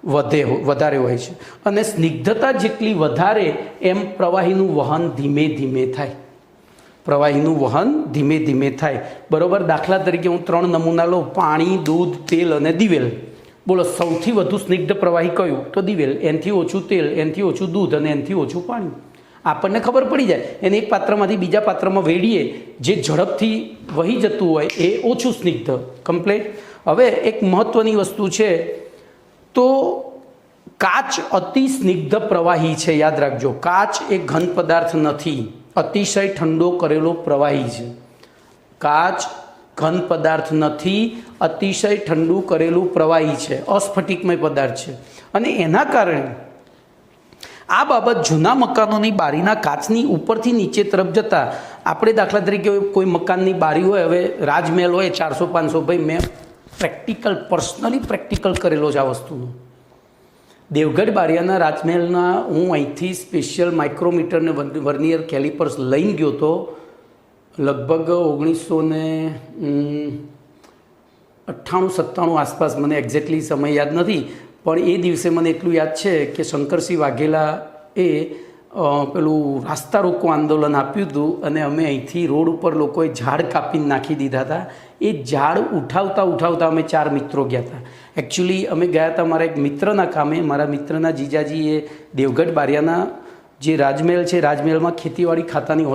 વધારે હોય છે. અને સ્નિગ્ધતા જેટલી વધારે એમ પ્રવાહીનું વહન ધીમે ધીમે થાય, પ્રવાહીનું વહન ધીમે ધીમે થાય, બરાબર. દાખલા તરીકે હું 3 નમૂના લઉં, પાણી, દૂધ, તેલ અને દિવેલ. બોલો, સૌથી વધુ સ્નિગ્ધ પ્રવાહી કયું? તો દિવેલ. એનાથી ઓછું તેલ, એનાથી ઓછું દૂધ અને એનાથી ઓછું પાણી. આપણને ખબર પડી જાય. એને એક પાત્રમાંથી બીજા પાત્રમાં વેડીએ, જે ઝડપથી વહી જતું હોય એ ઓછું સ્નિગ્ધ. કમ્પ્લીટ. હવે એક મહત્ત્વની વસ્તુ છે, તો કાચ અતિ સ્નિગ્ધ પ્રવાહી છે. યાદ રાખજો, કાચ એ ઘન પદાર્થ નથી, અતિશય ઠંડો કરેલો પ્રવાહી છે. કાચ ઘન પદાર્થ નથી, અતિશય ઠંડુ કરેલું પ્રવાહી છે, અસ્ફટિકમય પદાર્થ છે. અને એના કારણે આ બાબત જૂના મકાનોની બારીના કાચની ઉપરથી નીચે તરફ જતાં, આપણે દાખલા તરીકે કોઈ મકાનની બારી હોય, હવે રાજમહેલ હોય 400-500, ભાઈ મેં પર્સનલી પ્રેક્ટિકલ કરેલો છે આ વસ્તુનો. દેવગઢ બારિયાના રાજમહેલના હું અહીંથી સ્પેશિયલ માઇક્રોમીટર ને વર્નિયર કેલિપર્સ લઈને ગયો હતો, લગભગ 1998-97 આસપાસ, મને એક્ઝેક્ટલી સમય યાદ નથી, પણ એ દિવસે મને એટલું યાદ છે કે શંકરસિંહ વાઘેલા એ પેલું રાસ્તા રોકો આંદોલન આપ્યું હતું, અને અમે અહીંથી રોડ ઉપર લોકોએ ઝાડ કાપીને નાખી દીધા હતા. એ ઝાડ ઉઠાવતા અમે 4 મિત્રો ગયા હતા. એકચ્યુઅલી અમે ગયા હતા મારા એક મિત્રના કામે. મારા મિત્રના જીજાજીએ દેવગઢ બારિયાના જે રાજમહેલ છે, રાજમહેલમાં ખેતીવાડી ખાતાની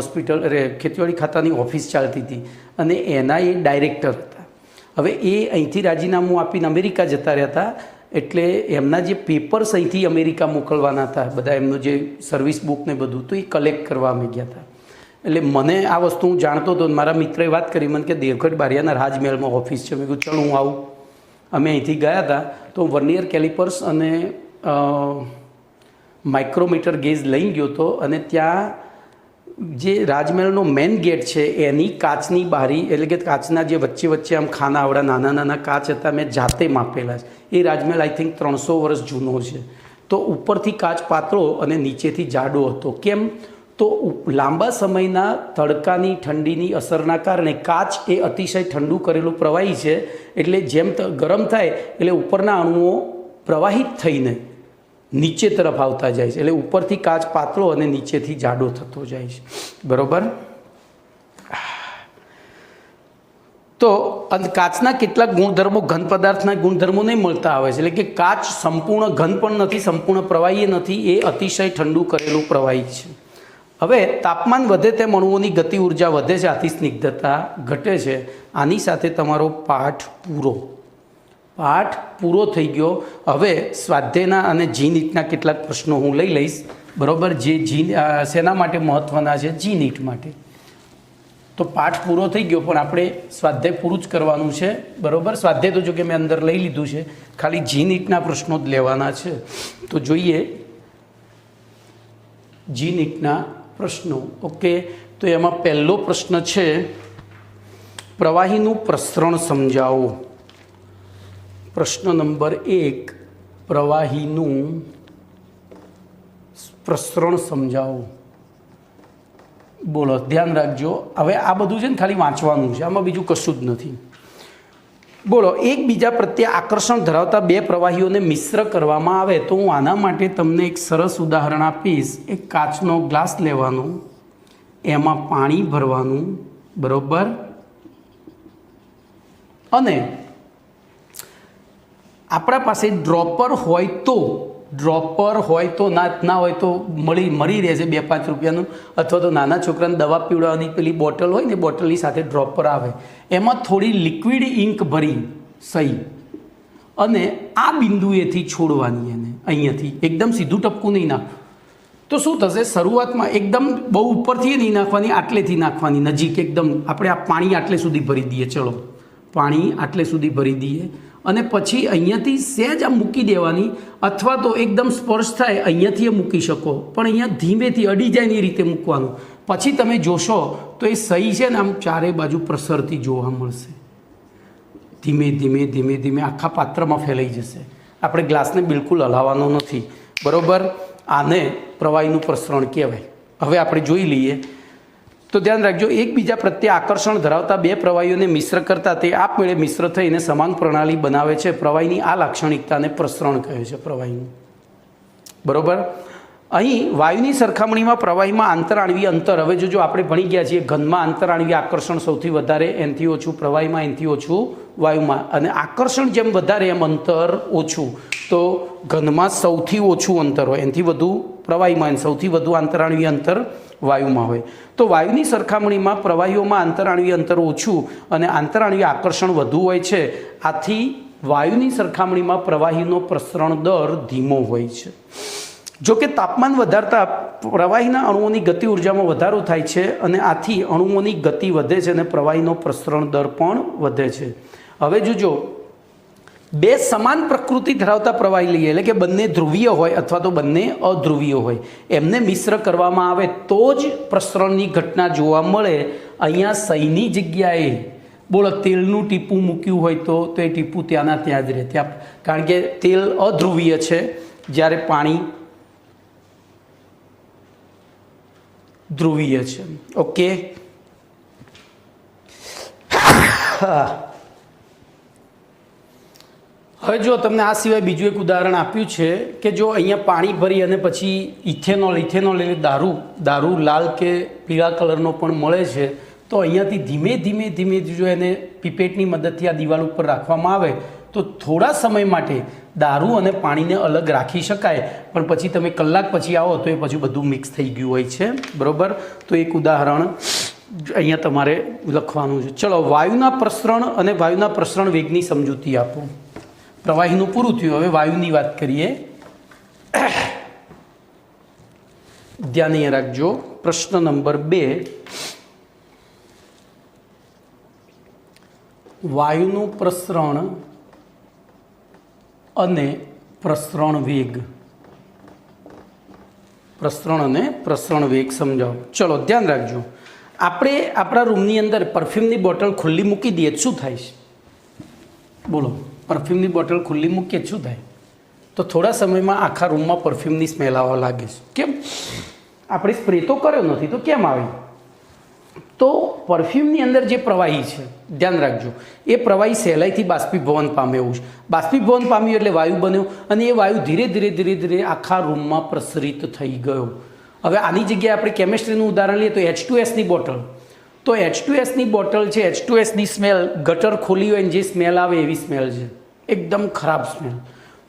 ખેતીવાડી ખાતાની ઓફિસ ચાલતી હતી, અને એના એ ડાયરેક્ટર હતા. હવે એ અહીંથી રાજીનામું આપીને અમેરિકા જતા રહ્યા હતા, એટલે એમના જે પેપર્સ અહીંથી અમેરિકા મોકલવાના હતા, બધા એમનું જે સર્વિસ બુક ને બધું, તો એ કલેક્ટ કરવા અમે ગયા હતા. એટલે મને આ વસ્તુ હું જાણતો હતો. મારા મિત્રએ વાત કરી મને કે દેવગઢ બારિયાના રાજમહેલમાં ઓફિસ છે. મેં કીધું ચાલો હું આવું. અમે અહીંથી ગયા હતા, તો વર્નિયર કેલિપર્સ અને માઇક્રોમીટર ગેજ લઈ ગયો હતો, અને ત્યાં જે રાજમહેલનો મેઇન ગેટ છે એની કાચની બારી, એટલે કે કાચના જે વચ્ચે આમ ખાના આવડા નાના કાચ હતા, મેં જાતે માપેલા છે. એ રાજમહેલ આઈ થિંક 300 વર્ષ જૂનો છે. તો ઉપરથી કાચ પાતળો અને નીચેથી જાડો હતો. કેમ? તો લાંબા સમયના તડકાની ઠંડીની અસરના કારણે કાચ એ અતિશય ઠંડુ કરેલું પ્રવાહી છે, એટલે જેમ ગરમ થાય એટલે ઉપરના અણુઓ પ્રવાહિત થઈને નીચે તરફ આવતા જાય છે. એટલે ઉપરથી કાચ પાતળો અને નીચેથી જાડો થતો જાય છે. બરાબર. તો કાચના કેટલાક ગુણધર્મો ઘન પદાર્થના ગુણધર્મો નહીં મળતા આવે છે. એટલે કે કાચ સંપૂર્ણ ઘન પણ નથી, સંપૂર્ણ પ્રવાહી નથી, એ અતિશય ઠંડુ કરેલું પ્રવાહી છે. હવે તાપમાન વધે તેમ અણુઓની ગતિ ઉર્જા વધે છે, આથી સ્નિગ્ધતા ઘટે છે. આની સાથે તમારો પાઠ પૂરો થઈ ગયો. હવે સ્વાધ્યાયના અને જી નીટના કેટલાક પ્રશ્નો હું લઈ લઈશ. બરાબર. જે શેના માટે મહત્ત્વના છે? જી નીટ માટે. તો પાઠ પૂરો થઈ ગયો, પણ આપણે સ્વાધ્યાય પૂરું જ કરવાનું છે. બરાબર. સ્વાધ્યાય તો જો કે મેં અંદર લઈ લીધું છે, ખાલી જી નીટના પ્રશ્નો જ લેવાના છે. તો જોઈએ જી નીટના પ્રશ્નો. ઓકે. તો એમાં પહેલો પ્રશ્ન છે, પ્રવાહીનું પ્રસરણ સમજાવો. પ્રશ્ન નંબર 1, પ્રવાહીનું પ્રસરણ સમજાવો. બોલો, ધ્યાન રાખજો. હવે આ બધું છે ને ખાલી વાંચવાનું છે, આમાં બીજું કશું જ નથી. બોલો, એકબીજા પ્રત્યે આકર્ષણ ધરાવતા 2 પ્રવાહીઓને મિશ્ર કરવામાં આવે તો હું આના માટે તમને એક સરસ ઉદાહરણ આપીશ. એક કાચનો ગ્લાસ લેવાનો, એમાં પાણી ભરવાનું. બરાબર. અને આપણા પાસે ડ્રોપર હોય તો ના હોય તો મળી રહેશે 2-5 રૂપિયાનું, અથવા તો નાના છોકરાને દવા પીવડાવવાની પેલી બોટલ હોય ને, બોટલની સાથે ડ્રોપર આવે, એમાં થોડી લિક્વિડ ઇંક ભરી સહી, અને આ બિંદુએથી છોડવાની. એને અહીંયાથી એકદમ સીધું ટપકું નહીં નાખ. તો શું થશે? શરૂઆતમાં એકદમ બહુ ઉપરથી નહીં નાખવાની, આટલેથી નાખવાની, નજીક એકદમ. આપણે આ પાણી આટલે સુધી ભરી દઈએ. ચલો, પાણી આટલે સુધી ભરી દઈએ, અને પછી અહીંયાથી સહેજ આમ મૂકી દેવાની, અથવા તો એકદમ સ્પર્શ થાય અહીંયાથી મૂકી શકો, પણ અહીંયા ધીમેથી અડી જાય ને એ રીતે મૂકવાનું. પછી તમે જોશો તો એ સહી છે ને આમ ચારે બાજુ પ્રસરતી જોવા મળશે. ધીમે આખા પાત્રમાં ફેલાઈ જશે. આપણે ગ્લાસને બિલકુલ હલાવવાનો નથી. બરાબર. આને પ્રવાહીનું પ્રસરણ કહેવાય. હવે આપણે જોઈ લઈએ. તો ધ્યાન રાખજો, એકબીજા પ્રત્યે આકર્ષણ ધરાવતા 2 પ્રવાહીઓને મિશ્ર કરતા તે આપમેળે મિશ્ર થઈને સમાંગ પ્રણાલી બનાવે છે. પ્રવાહીની આ લાક્ષણિકતાને પ્રસરણ કહે છે. પ્રવાહીનું. બરાબર. અહીં વાયુની સરખામણીમાં પ્રવાહીમાં આંતરાણવીય અંતર, હવે જો આપણે ભણી ગયા છીએ, ઘનમાં આંતરાણવીય આકર્ષણ સૌથી વધારે, એનાથી ઓછું પ્રવાહીમાં, એનાથી ઓછું વાયુમાં, અને આકર્ષણ જેમ વધારે એમ અંતર ઓછું. તો ઘનમાં સૌથી ઓછું અંતર હોય, એનાથી વધુ પ્રવાહીમાં, સૌથી વધુ આંતરાણવીય અંતર વાયુમાં હોય. તો વાયુની સરખામણીમાં પ્રવાહીઓમાં આંતરાણવીય અંતર ઓછું અને આંતરાણવીય આકર્ષણ વધુ હોય છે. આથી વાયુની સરખામણીમાં પ્રવાહીનો પ્રસરણ દર ધીમો હોય છે. જો કે તાપમાન વધારતા પ્રવાહીના અણુઓની ગતિ ઉર્જામાં વધારો થાય છે અને આથી અણુઓની ગતિ વધે છે અને પ્રવાહીનો પ્રસરણ દર પણ વધે છે. હવે જોજો, બે સમાન પ્રકૃતિ ધરાવતા પ્રવાહી લઈએ, એટલે કે બંને ધ્રુવીય હોય અથવા તો બંને અધ્રુવીય હોય, એમને મિશ્ર કરવામાં આવે તો જ પ્રસરણની ઘટના જોવા મળે. અહીંયા સહીની જગ્યાએ બોલો તેલનું ટીપું મૂક્યું હોય તો એ ટીપું ત્યાંના ત્યાં જ રહે, ત્યાં, કારણ કે તેલ અધ્રુવીય છે જ્યારે પાણી ધ્રુવીય છે. ઓકે, હવે જો તમને આ સિવાય બીજું એક ઉદાહરણ આપ્યું છે કે જો અહીંયા પાણી ભરી અને પછી ઇથેનોલ એટલે દારૂ લાલ કે પીળા કલરનો પણ મળે છે, તો અહીંયાથી ધીમે ધીમે જો એને પીપેટની મદદથી આ દિવાલ ઉપર રાખવામાં આવે તો થોડા સમય માટે દારૂ અને પાણીને અલગ રાખી શકાય, પણ પછી તમે કલાક પછી આવો તો એ પછી બધું મિક્સ થઈ ગયું હોય છે. બરાબર, તો એક ઉદાહરણ અહીંયા તમારે લખવાનું છે. ચલો, વાયુના પ્રસરણ અને વાયુના પ્રસરણ વેગની સમજૂતી આપો. પ્રવાહીનું પૂરું થયું, હવે વાયુની વાત કરીએ. ધ્યાન રાખજો. પ્રશ્ન નંબર 2, વાયુનું પ્રસરણ અને પ્રસરણ વેગ. પ્રસરણ અને પ્રસરણ વેગ સમજાવો. ચલો ધ્યાન રાખજો. આપણે આપણા રૂમની અંદર પરફ્યુમની બોટલ ખુલ્લી મૂકી દઈએ શું થાય છે? બોલો, પરફ્યુમની બોટલ ખુલ્લી મૂકીએ શું થાય? તો થોડા સમયમાં આખા રૂમમાં પરફ્યુમની સ્મેલ આવવા લાગે છે. કેમ? આપણે સ્પ્રે તો કર્યો નથી તો કેમ આવે? તો પરફ્યુમની અંદર જે પ્રવાહી છે, ધ્યાન રાખજો, એ પ્રવાહી સહેલાઈથી બાષ્પીભવન પામે એવું છે. બાષ્પીભવન પામ્યું એટલે વાયુ બન્યો અને એ વાયુ ધીરે ધીરે આખા રૂમમાં પ્રસરિત થઈ ગયો. હવે આની જગ્યાએ આપણે કેમિસ્ટ્રીનું ઉદાહરણ લઈએ તો H2Sની બોટલ. તો H2Sની બોટલ છે, H2Sની સ્મેલ ગટર ખોલી હોય ને જે સ્મેલ આવે એવી સ્મેલ છે, એકદમ ખરાબ સ્મેલ.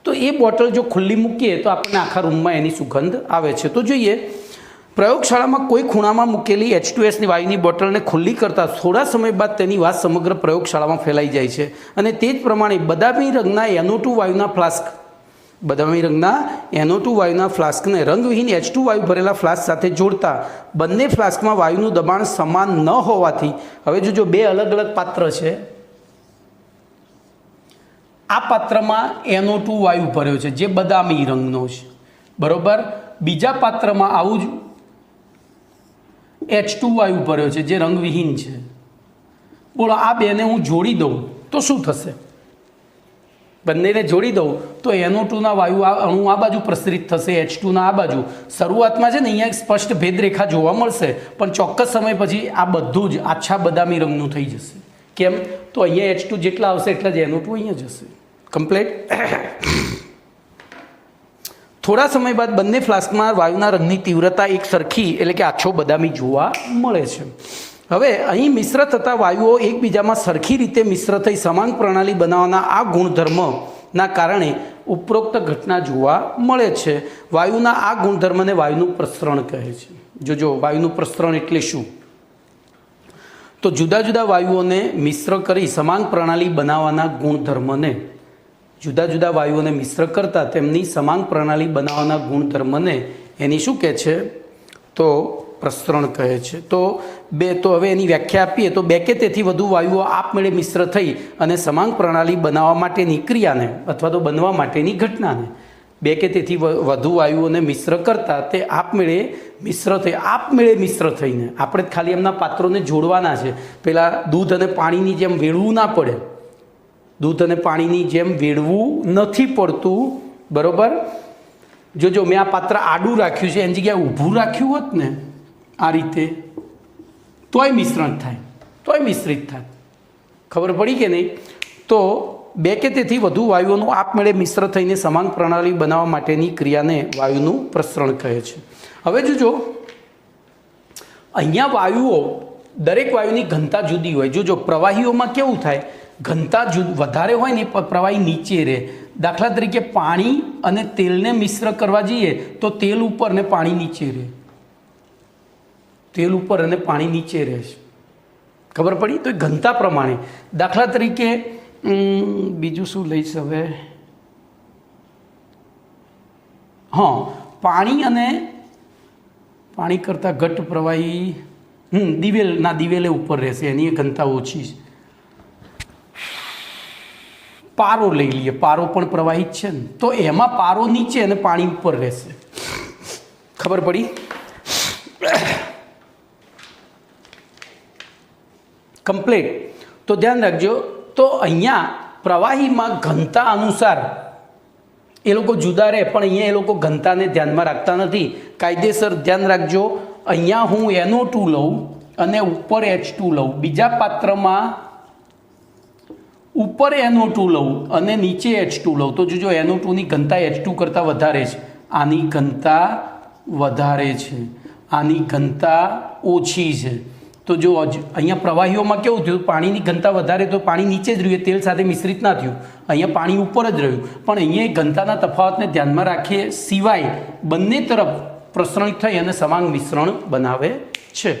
તો એ બોટલ જો ખુલ્લી મૂકીએ તો આપણને આખા રૂમમાં એની સુગંધ આવે છે. તો જોઈએ, પ્રયોગશાળામાં કોઈ ખૂણામાં મૂકેલી H2Sની વાયુની બોટલને ખુલ્લી કરતા થોડા સમય બાદ તેની વાત સમગ્ર પ્રયોગશાળામાં ફેલાઈ જાય છે અને તે જ પ્રમાણે બદામી રંગના NO2 વાયુના ફ્લાસ્કને રંગવિહીન H2 વાયુ ભરેલા ફ્લાસ્ક સાથે જોડતા બંને ફ્લાસ્કમાં વાયુનું દબાણ સમાન ન હોવાથી, હવે જો બે અલગ અલગ પાત્ર છે, આ પાત્રમાં NO2 વાયુ ભર્યો છે જે બદામી રંગનો છે, બરોબર. બીજા પાત્રમાં આવું જ H2 વાયુ ભર્યો છે જે રંગવિહીન છે. બોલો, આ બેને હું જોડી દઉં તો શું થશે? બંનેને જોડી દઉં તો NO2ના વાયુ અણુ આ બાજુ પ્રસરિત થશે, H2ના આ બાજુ. શરૂઆતમાં છે ને અહીંયા એક સ્પષ્ટ ભેદરેખા જોવા મળશે, પણ ચોક્કસ સમય પછી આ બધું જ આછા બદામી રંગનું થઈ જશે. કેમ? તો અહીંયા H2 જેટલા આવશે એટલા જ NO2 અહીંયા જશે. કમ્પ્લીટ. થોડા સમય બાદ બંને ફ્લાસ્કમાં વાયુના રંગની તીવ્રતા એક સરખી એટલે કે આછો બદામી જોવા મળે છે. હવે અહીં મિશ્ર થતા વાયુઓ એકબીજામાં સરખી રીતે મિશ્ર થઈ સમાંગ પ્રણાલી બનાવવાના આ ગુણધર્મના કારણે ઉપરોક્ત ઘટના જોવા મળે છે. વાયુના આ ગુણધર્મને વાયુનું પ્રસરણ કહે છે. જોજો, વાયુનું પ્રસરણ એટલે શું? તો જુદા જુદા વાયુઓને મિશ્ર કરી સમાંગ પ્રણાલી બનાવવાના ગુણધર્મને, જુદા જુદા વાયુઓને મિશ્ર કરતા તેમની સમાંગ પ્રણાલી બનાવવાના ગુણધર્મને એની શું કહે છે? તો પ્રસરણ કહે છે. તો હવે એની વ્યાખ્યા આપીએ તો બે કે તેથી વધુ વાયુઓ આપમેળે મિશ્ર થઈ અને સમાંગ પ્રણાલી બનાવવા માટેની ક્રિયાને અથવા તો બનવા માટેની ઘટનાને, બે કે તેથી વધુ વાયુઓને મિશ્ર કરતા તે આપમેળે મિશ્ર થઈને, આપણે ખાલી એમના પાત્રોને જોડવાના છે. પેલા દૂધ અને પાણીની જેમ વેળવું ના પડે, દૂધ અને પાણીની જેમ વેળવું નથી પડતું, બરોબર. જોજો, મેં આ પાત્ર આડું રાખ્યું છે, એની જગ્યાએ ઊભું રાખ્યું હોત ને આ રીતે તોય મિશ્રણ થાય, તોય મિશ્રિત થાય. ખબર પડી કે નહીં? તો બે કે તેથી વધુ વાયુઓનું આપમેળે મિશ્ર થઈને સમાંગ પ્રણાલી બનાવવા માટેની ક્રિયાને વાયુનું પ્રસરણ કહે છે. હવે જોજો, અહીંયા વાયુઓ, દરેક વાયુની ઘનતા જુદી હોય. જોજો, પ્રવાહીઓમાં કેવું થાય ઘનતા વધારે હોય ને પ્રવાહી નીચે રહે. દાખલા તરીકે પાણી અને તેલને મિશ્ર કરવા જઈએ તો તેલ ઉપર ને પાણી નીચે રહે, તેલ ઉપર અને પાણી નીચે રહે છે. ખબર પડી? તો ઘનતા પ્રમાણે. દાખલા તરીકે બીજું શું લઈશ હવે? હા, પાણી કરતાં ઘટ્ટ પ્રવાહી દિવેલે ઉપર રહેશે, એની ઘનતા ઓછી છે. પારો લઈ લઈએ, પારો પણ પ્રવાહિત છે ને, તો એમાં પારો નીચે અને પાણી ઉપર રહેશે. ખબર પડી? કમ્પ્લીટ. તો ધ્યાન રાખજો. તો અહીંયા પ્રવાહીમાં ઘનતા અનુસાર એ લોકો જુદા રહે, પણ અહીંયા એ લોકો ઘનતાને ધ્યાનમાં રાખતા નથી. કાયદેસર ધ્યાન રાખજો. અહીંયા હું NO2 લઉં અને ઉપર H2 લઉં, બીજા પાત્રમાં ઉપર NO2 લઉં અને નીચે H2 લઉં, તો જો NO2 ની ઘનતા H2 કરતાં વધારે છે, આની ઘનતા વધારે છે, આની ઘનતા ઓછી છે. તો જો અહીંયા પ્રવાહીઓમાં કેવું થયું? પાણીની ઘનતા વધારે તો પાણી નીચે જ રહ્યું, તેલ સાથે મિશ્રિત ના થયું. અહીંયા પાણી ઉપર જ રહ્યું. પણ અહીંયા ઘનતાના તફાવતને ધ્યાનમાં રાખીએ સિવાય બંને તરફ પ્રસરણિત થઈ અને સમાંગ મિશ્રણ બનાવે છે.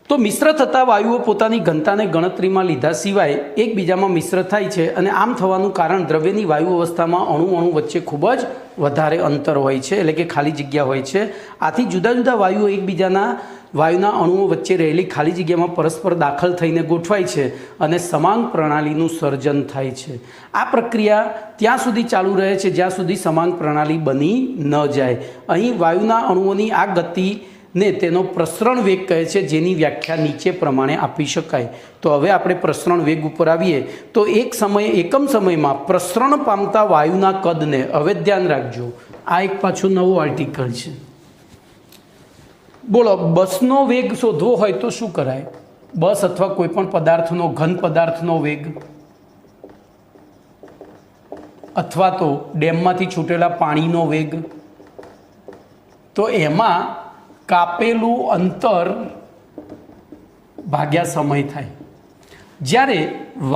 તો મિશ્ર થતા વાયુઓ પોતાની ઘનતાને ગણતરીમાં લીધા સિવાય એકબીજામાં મિશ્ર થાય છે, અને આમ થવાનું કારણ દ્રવ્યની વાયુ અવસ્થામાં અણુ વચ્ચે ખૂબ જ વધારે અંતર હોય છે, એટલે કે ખાલી જગ્યા હોય છે. આથી જુદા જુદા વાયુઓ એકબીજાના વાયુના અણુઓ વચ્ચે રહેલી ખાલી જગ્યામાં પરસ્પર દાખલ થઈને ગોઠવાય છે અને સમાંગ પ્રણાલીનું સર્જન થાય છે. આ પ્રક્રિયા ત્યાં સુધી ચાલુ રહે છે જ્યાં સુધી સમાંગ પ્રણાલી બની ન જાય. અહીં વાયુના અણુઓની આ ગતિને તેનો પ્રસરણ વેગ કહે છે, જેની વ્યાખ્યા નીચે પ્રમાણે આપી શકાય. તો હવે આપણે પ્રસરણ વેગ ઉપર આવીએ. તો એકમ સમયમાં પ્રસરણ પામતા વાયુના કદને, હવે ધ્યાન રાખજો, આ એક પાછો નવો આર્ટિકલ છે. બોલો, બસનો વેગ શોધવો હોય તો શું કરાય? બસ અથવા કોઈ પણ પદાર્થનો, ઘન પદાર્થનો વેગ, અથવા તો ડેમમાંથી છૂટેલા પાણીનો વેગ. તો એમાં કાપેલું અંતર ભાગ્યા સમય થાય. જ્યારે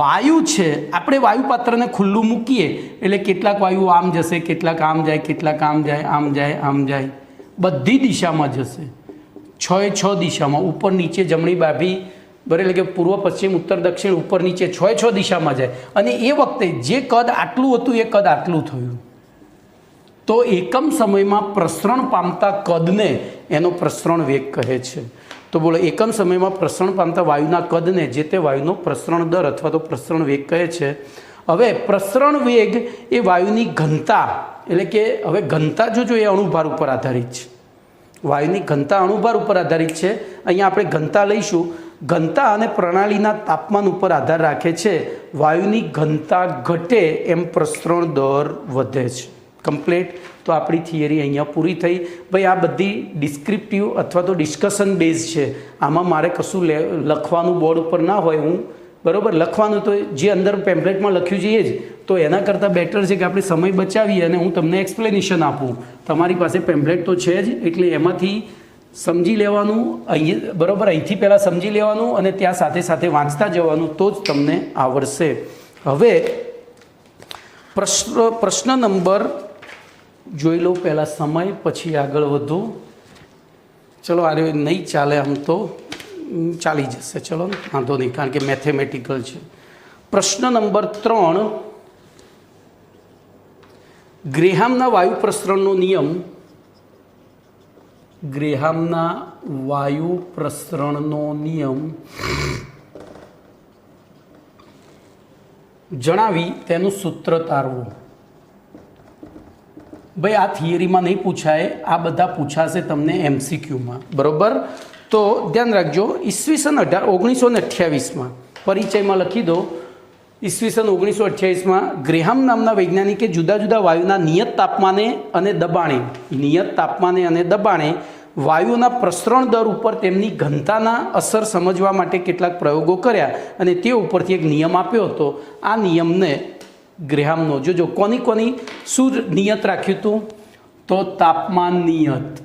વાયુ છે, આપણે વાયુપાત્રને ખુલ્લું મૂકીએ એટલે કેટલાક વાયુ આમ જશે, કેટલાક આમ જાય, કેટલાક આમ જાય, આમ જાય, આમ જાય, બધી દિશામાં જશે. 6 દિશામાં, ઉપર નીચે, જમણી ડાબી, એટલે કે પૂર્વ પશ્ચિમ ઉત્તર દક્ષિણ, ઉપર નીચે 6 દિશામાં જાય. અને એ વખતે જે કદ આટલું હતું એ કદ આટલું થયું. તો એકમ સમયમાં પ્રસરણ પામતા કદને એનો પ્રસરણ વેગ કહે છે. તો બોલો, એકમ સમયમાં પ્રસરણ પામતા વાયુના કદને જે તે વાયુનો પ્રસરણ દર અથવા તો પ્રસરણ વેગ કહે છે. હવે પ્રસરણ વેગ એ વાયુની ઘનતા, એટલે કે હવે ઘનતા જો એ અણુભાર ઉપર આધારિત છે. વાયુની ઘનતા અણુભાર ઉપર આધારિત છે. અહીંયા આપણે ઘનતા લઈશું. ઘનતા અને પ્રણાલીના તાપમાન ઉપર આધાર રાખે છે. વાયુની ઘનતા ઘટે એમ પ્રસરણ દર વધે છે. કમ્પ્લીટ. તો આપણી થિયરી અહીંયા પૂરી થઈ. ભાઈ, આ બધી ડિસ્ક્રિપ્ટિવ અથવા તો ડિસ્કશન બેઝ છે. આમાં મારે કશું લખવાનું બોર્ડ ઉપર ના હોય. હું બરાબર લખવાનું તો જે અંદર પેમ્પલેટમાં લખ્યું છે એ જ. તો એના કરતાં બેટર છે કે આપણે સમય બચાવીએ અને હું તમને એક્સપ્લેનેશન આપું. તમારી પાસે પેમ્પલેટ તો છે જ, એટલે એમાંથી સમજી લેવાનું. અહીં બરાબર, અહીંથી પહેલાં સમજી લેવાનું અને ત્યાં સાથે સાથે વાંચતા જવાનું, તો જ તમને આવડશે. હવે પ્રશ્ન નંબર જોઈ લો પહેલાં, સમય પછી આગળ વધો. ચલો, આ નહીં ચાલે, આમ તો ચાલી જશે. ચલો, વાંધો નહીં, કારણ કે મેથેમેટિકલ છે. પ્રશ્ન નંબર 3, ગ્રેહામના વાયુ પ્રસરણનો નિયમ. ગ્રેહામના વાયુ પ્રસરણનો નિયમ જણાવી તેનું સૂત્ર તારવું. ભાઈ, આ થિયરીમાં નહીં પૂછાય, આ બધા પૂછાશે તમને MCQમાં. બરાબર? તો ધ્યાન રાખજો. ઈસવીસન 1928માં પરિચયમાં લખી દો. ઈસવીસન 1928માં ગ્રેહામ નામના વૈજ્ઞાનિકે જુદા જુદા વાયુના નિયત તાપમાને અને દબાણે વાયુઓના પ્રસરણ દર ઉપર તેમની ઘનતાના અસર સમજવા માટે કેટલાક પ્રયોગો કર્યા અને તે ઉપરથી એક નિયમ આપ્યો હતો. આ નિયમને ગ્રેહામનો, જોજો કોની શું નિયત રાખ્યું હતું? તો તાપમાન નિયત,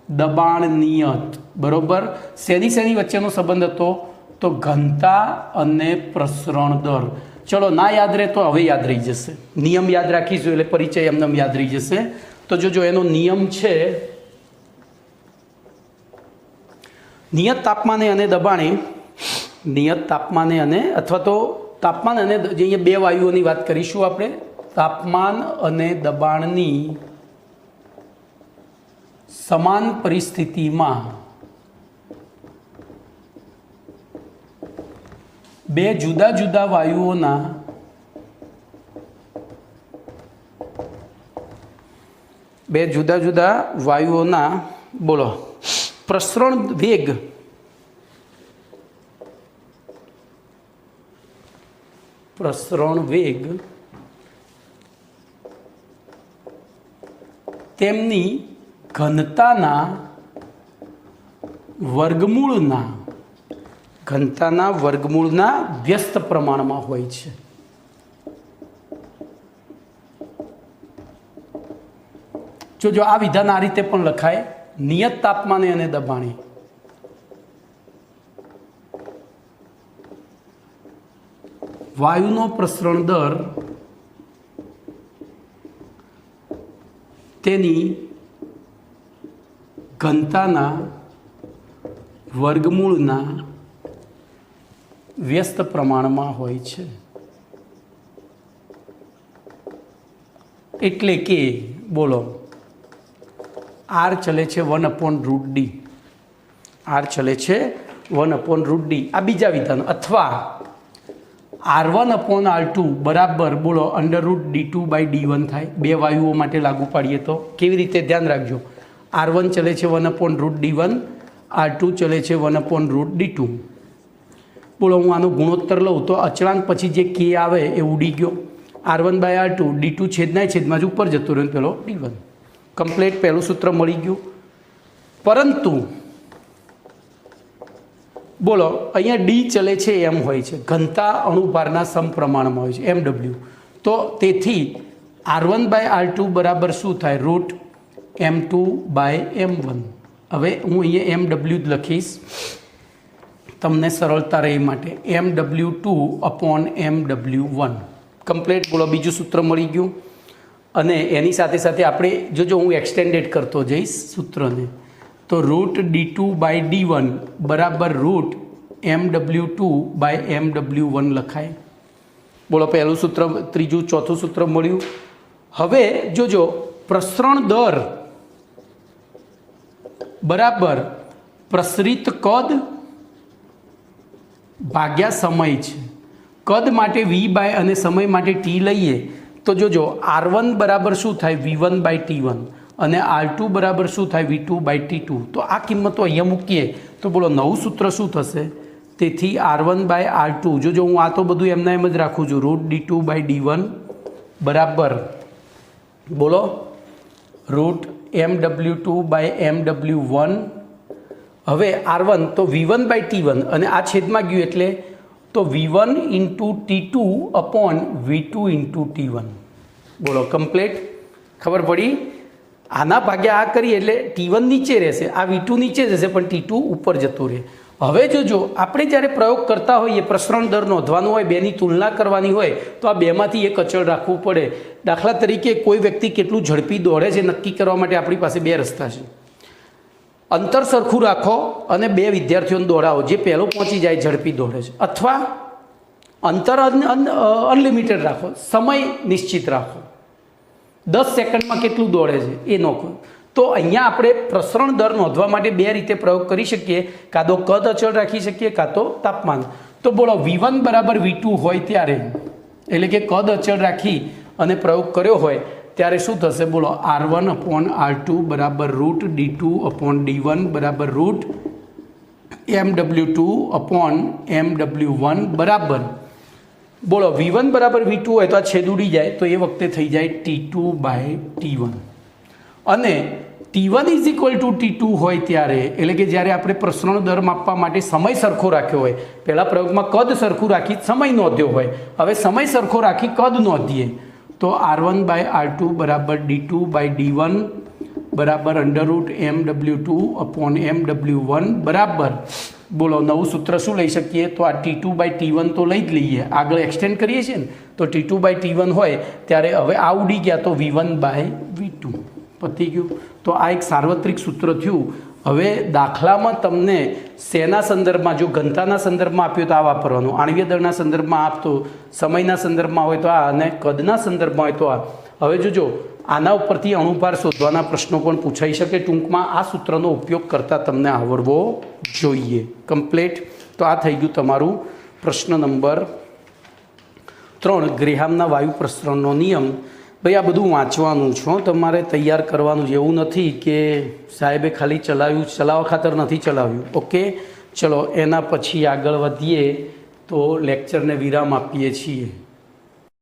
દબાણ નિયત. બરોબર? શેની વચ્ચેનો સંબંધ હતો? તો ઘનતા અને પ્રસરણ દર. ચલો ના યાદ રહે તો હવે યાદ રહી જશે. નિયમ યાદ રાખીશું એટલે પરિચય એમને યાદ રહી જશે. તો જો એનો નિયમ છે, નિયત તાપમાને અને દબાણે, નિયત તાપમાને અને અથવા તો તાપમાન અને જે અહીંયા બે વાયુઓની વાત કરીશું આપણે, તાપમાન અને દબાણની સમાન પરિસ્થિતિમાં બે જુદા જુદા વાયુઓના બોલો પ્રસરણ વેગ તેમની ઘનતાના વર્ગમૂળના વ્યસ્ત પ્રમાણમાં હોય છે. જો આ વિધાન આ રીતે પણ લખાય, નિયત તાપમાને અને દબાણે વાયુનો પ્રસરણ દર તેની ઘનતાના વર્ગમૂળના વ્યસ્ત પ્રમાણમાં હોય છે. એટલે કે બોલો આર ચલે છે 1/√d, આર ચલે છે 1/√d. આ બીજા વિધાન. અથવા R1/R2 બરાબર બોલો √d2/d1 થાય. બે વાયુઓ માટે લાગુ પાડીએ તો કેવી રીતે ધ્યાન રાખજો. R1 ચલે છે 1/√d1, R2 ચલે છે 1/√d2. બોલો હું આનો ગુણોત્તર લઉં તો અચળાંક પછી જે k આવે એ ઉડી ગયો. R1/R2 d2 છેદમાં જ ઉપર જતો રહ્યો પેલો d1. કમ્પ્લેટ પહેલું સૂત્ર મળી ગયું. પરંતુ બોલો અહીંયા ડી ચલે છે એમ હોય છે, ઘનતા અણુભારના સમપ્રમાણમાં હોય છે MW. તો તેથી R1/R2 બરાબર શું થાય? √M2/M1. હવે હું અહીંયા MW જ લખીશ તમને સરળતા રહે માટે. MW2/MW1. કમ્પ્લેટ. બોલો બીજું સૂત્ર મળી ગયું. અને એની સાથે સાથે આપણે જો હું એક્સટેન્ડેડ કરતો જઈશ સૂત્રને, તો √d2/d1 બરાબર √MW2/MW1 લખાય. બોલો પહેલું સૂત્ર, ત્રીજું, ચોથું સૂત્ર મળ્યું. હવે જોજો પ્રસરણ દર બરાબર પ્રસરિત કદ ભાગ્યા સમય છે. કદ માટે v બાય અને સમય માટે t લઈએ તો જોજો R1 બરાબર શું થાય? v1/t1 અને R2 બરાબર શું થાય? v2/t2. તો આ કિંમતો અહીંયા મૂકીએ તો બોલો નવું સૂત્ર શું થશે? તેથી R1/R2 જોજો હું આ તો બધું એમના એમ જ રાખું છું, √d2/d1 બરાબર બોલો √MW2/MW1. હવે R1 તો v1/t1 અને આ છેદમાં ગયું એટલે તો v1 × T2/v2 × T1. બોલો કમ્પ્લેટ. ખબર પડી? આના ભાગ્યા આ કરીએ એટલે T1 નીચે રહેશે, આ v2 નીચે જશે પણ T2 ઉપર જતો રહે. હવે જોજો આપણે જ્યારે પ્રયોગ કરતા હોઈએ, પ્રસરણ દર નોંધવાનું હોય, બેની તુલના કરવાની હોય તો આ બેમાંથી એક અચળ રાખવું પડે. દાખલા તરીકે કોઈ વ્યક્તિ કેટલું ઝડપી દોડે છે નક્કી કરવા માટે આપણી પાસે બે રસ્તા છે. અંતર સરખું રાખો અને બે વિદ્યાર્થીઓને દોડાવો, જે પહેલો પહોંચી જાય ઝડપી દોડે છે. અથવા અંતર અનલિમિટેડ રાખો, સમય નિશ્ચિત રાખો, 10 સેકન્ડમાં કેટલું દોડે છે એ નોખો. તો અહીંયા આપણે પ્રસરણ દર નોંધવા માટે બે રીતે પ્રયોગ કરી શકીએ. કાં તો કદ અચળ રાખી શકીએ, કાં તો તાપમાન. તો બોલો v1 બરાબર v2 હોય ત્યારે, એટલે કે કદ અચળ રાખી અને પ્રયોગ કર્યો હોય ત્યારે શું થશે? બોલો R1/R2 બરાબર √d2/d1 બરાબર √MW2/MW1 બરાબર બોલો v1 બરાબર v2 હોય તો આ છેદ ઉડી જાય તો એ વખતે થઈ જાય T2/T1. અને T1 = T2 હોય ત્યારે, એટલે કે જ્યારે આપણે પ્રસરણ દર માપવા માટે સમય સરખો રાખ્યો હોય, પહેલાં પ્રયોગમાં કદ સરખું રાખી સમય નોંધ્યો હોય, હવે સમય સરખો રાખી કદ નોંધીએ તો R1/R2 બરાબર d2/d1 બરાબર √MW2/MW1 બરાબર બોલો નવું સૂત્ર શું લઈ શકીએ? તો આ T2/T1 તો લઈ જ લઈએ, આગળ એક્સટેન્ડ કરીએ છીએ ને, તો T2/T1 હોય ત્યારે હવે આ ઉડી ગયા તો V1/V2 પતી ગયું. તો આ એક સાર્વત્રિક સૂત્ર થયું. હવે દાખલામાં તમને શેના સંદર્ભમાં, જો ઘનતાના સંદર્ભમાં આપ્યો તો આ વાપરવાનું, આણ્વીય દળના સંદર્ભમાં આપતો, સમયના સંદર્ભમાં હોય તો આ, અને કદના સંદર્ભમાં હોય તો આ. હવે જોજો આના ઉપરથી અણુભાર શોધવાના પ્રશ્નો પણ પૂછાઈ શકે. ટૂંકમાં આ સૂત્રનો ઉપયોગ કરતાં તમને આવડવો જોઈએ. કમ્પ્લીટ. તો આ થઈ ગયું તમારું પ્રશ્ન નંબર 3, ગ્રેહામના વાયુ પ્રસરણનો નિયમ. ભાઈ આ બધું વાંચવાનું છે, તમારે તૈયાર કરવાનું છે, એવું નથી કે સાહેબે ખાલી ચલાવ્યું, ચલાવવા ખાતર નથી ચલાવ્યું. ઓકે, ચલો એના પછી આગળ વધીએ તો લેક્ચરને વિરામ આપીએ છીએ.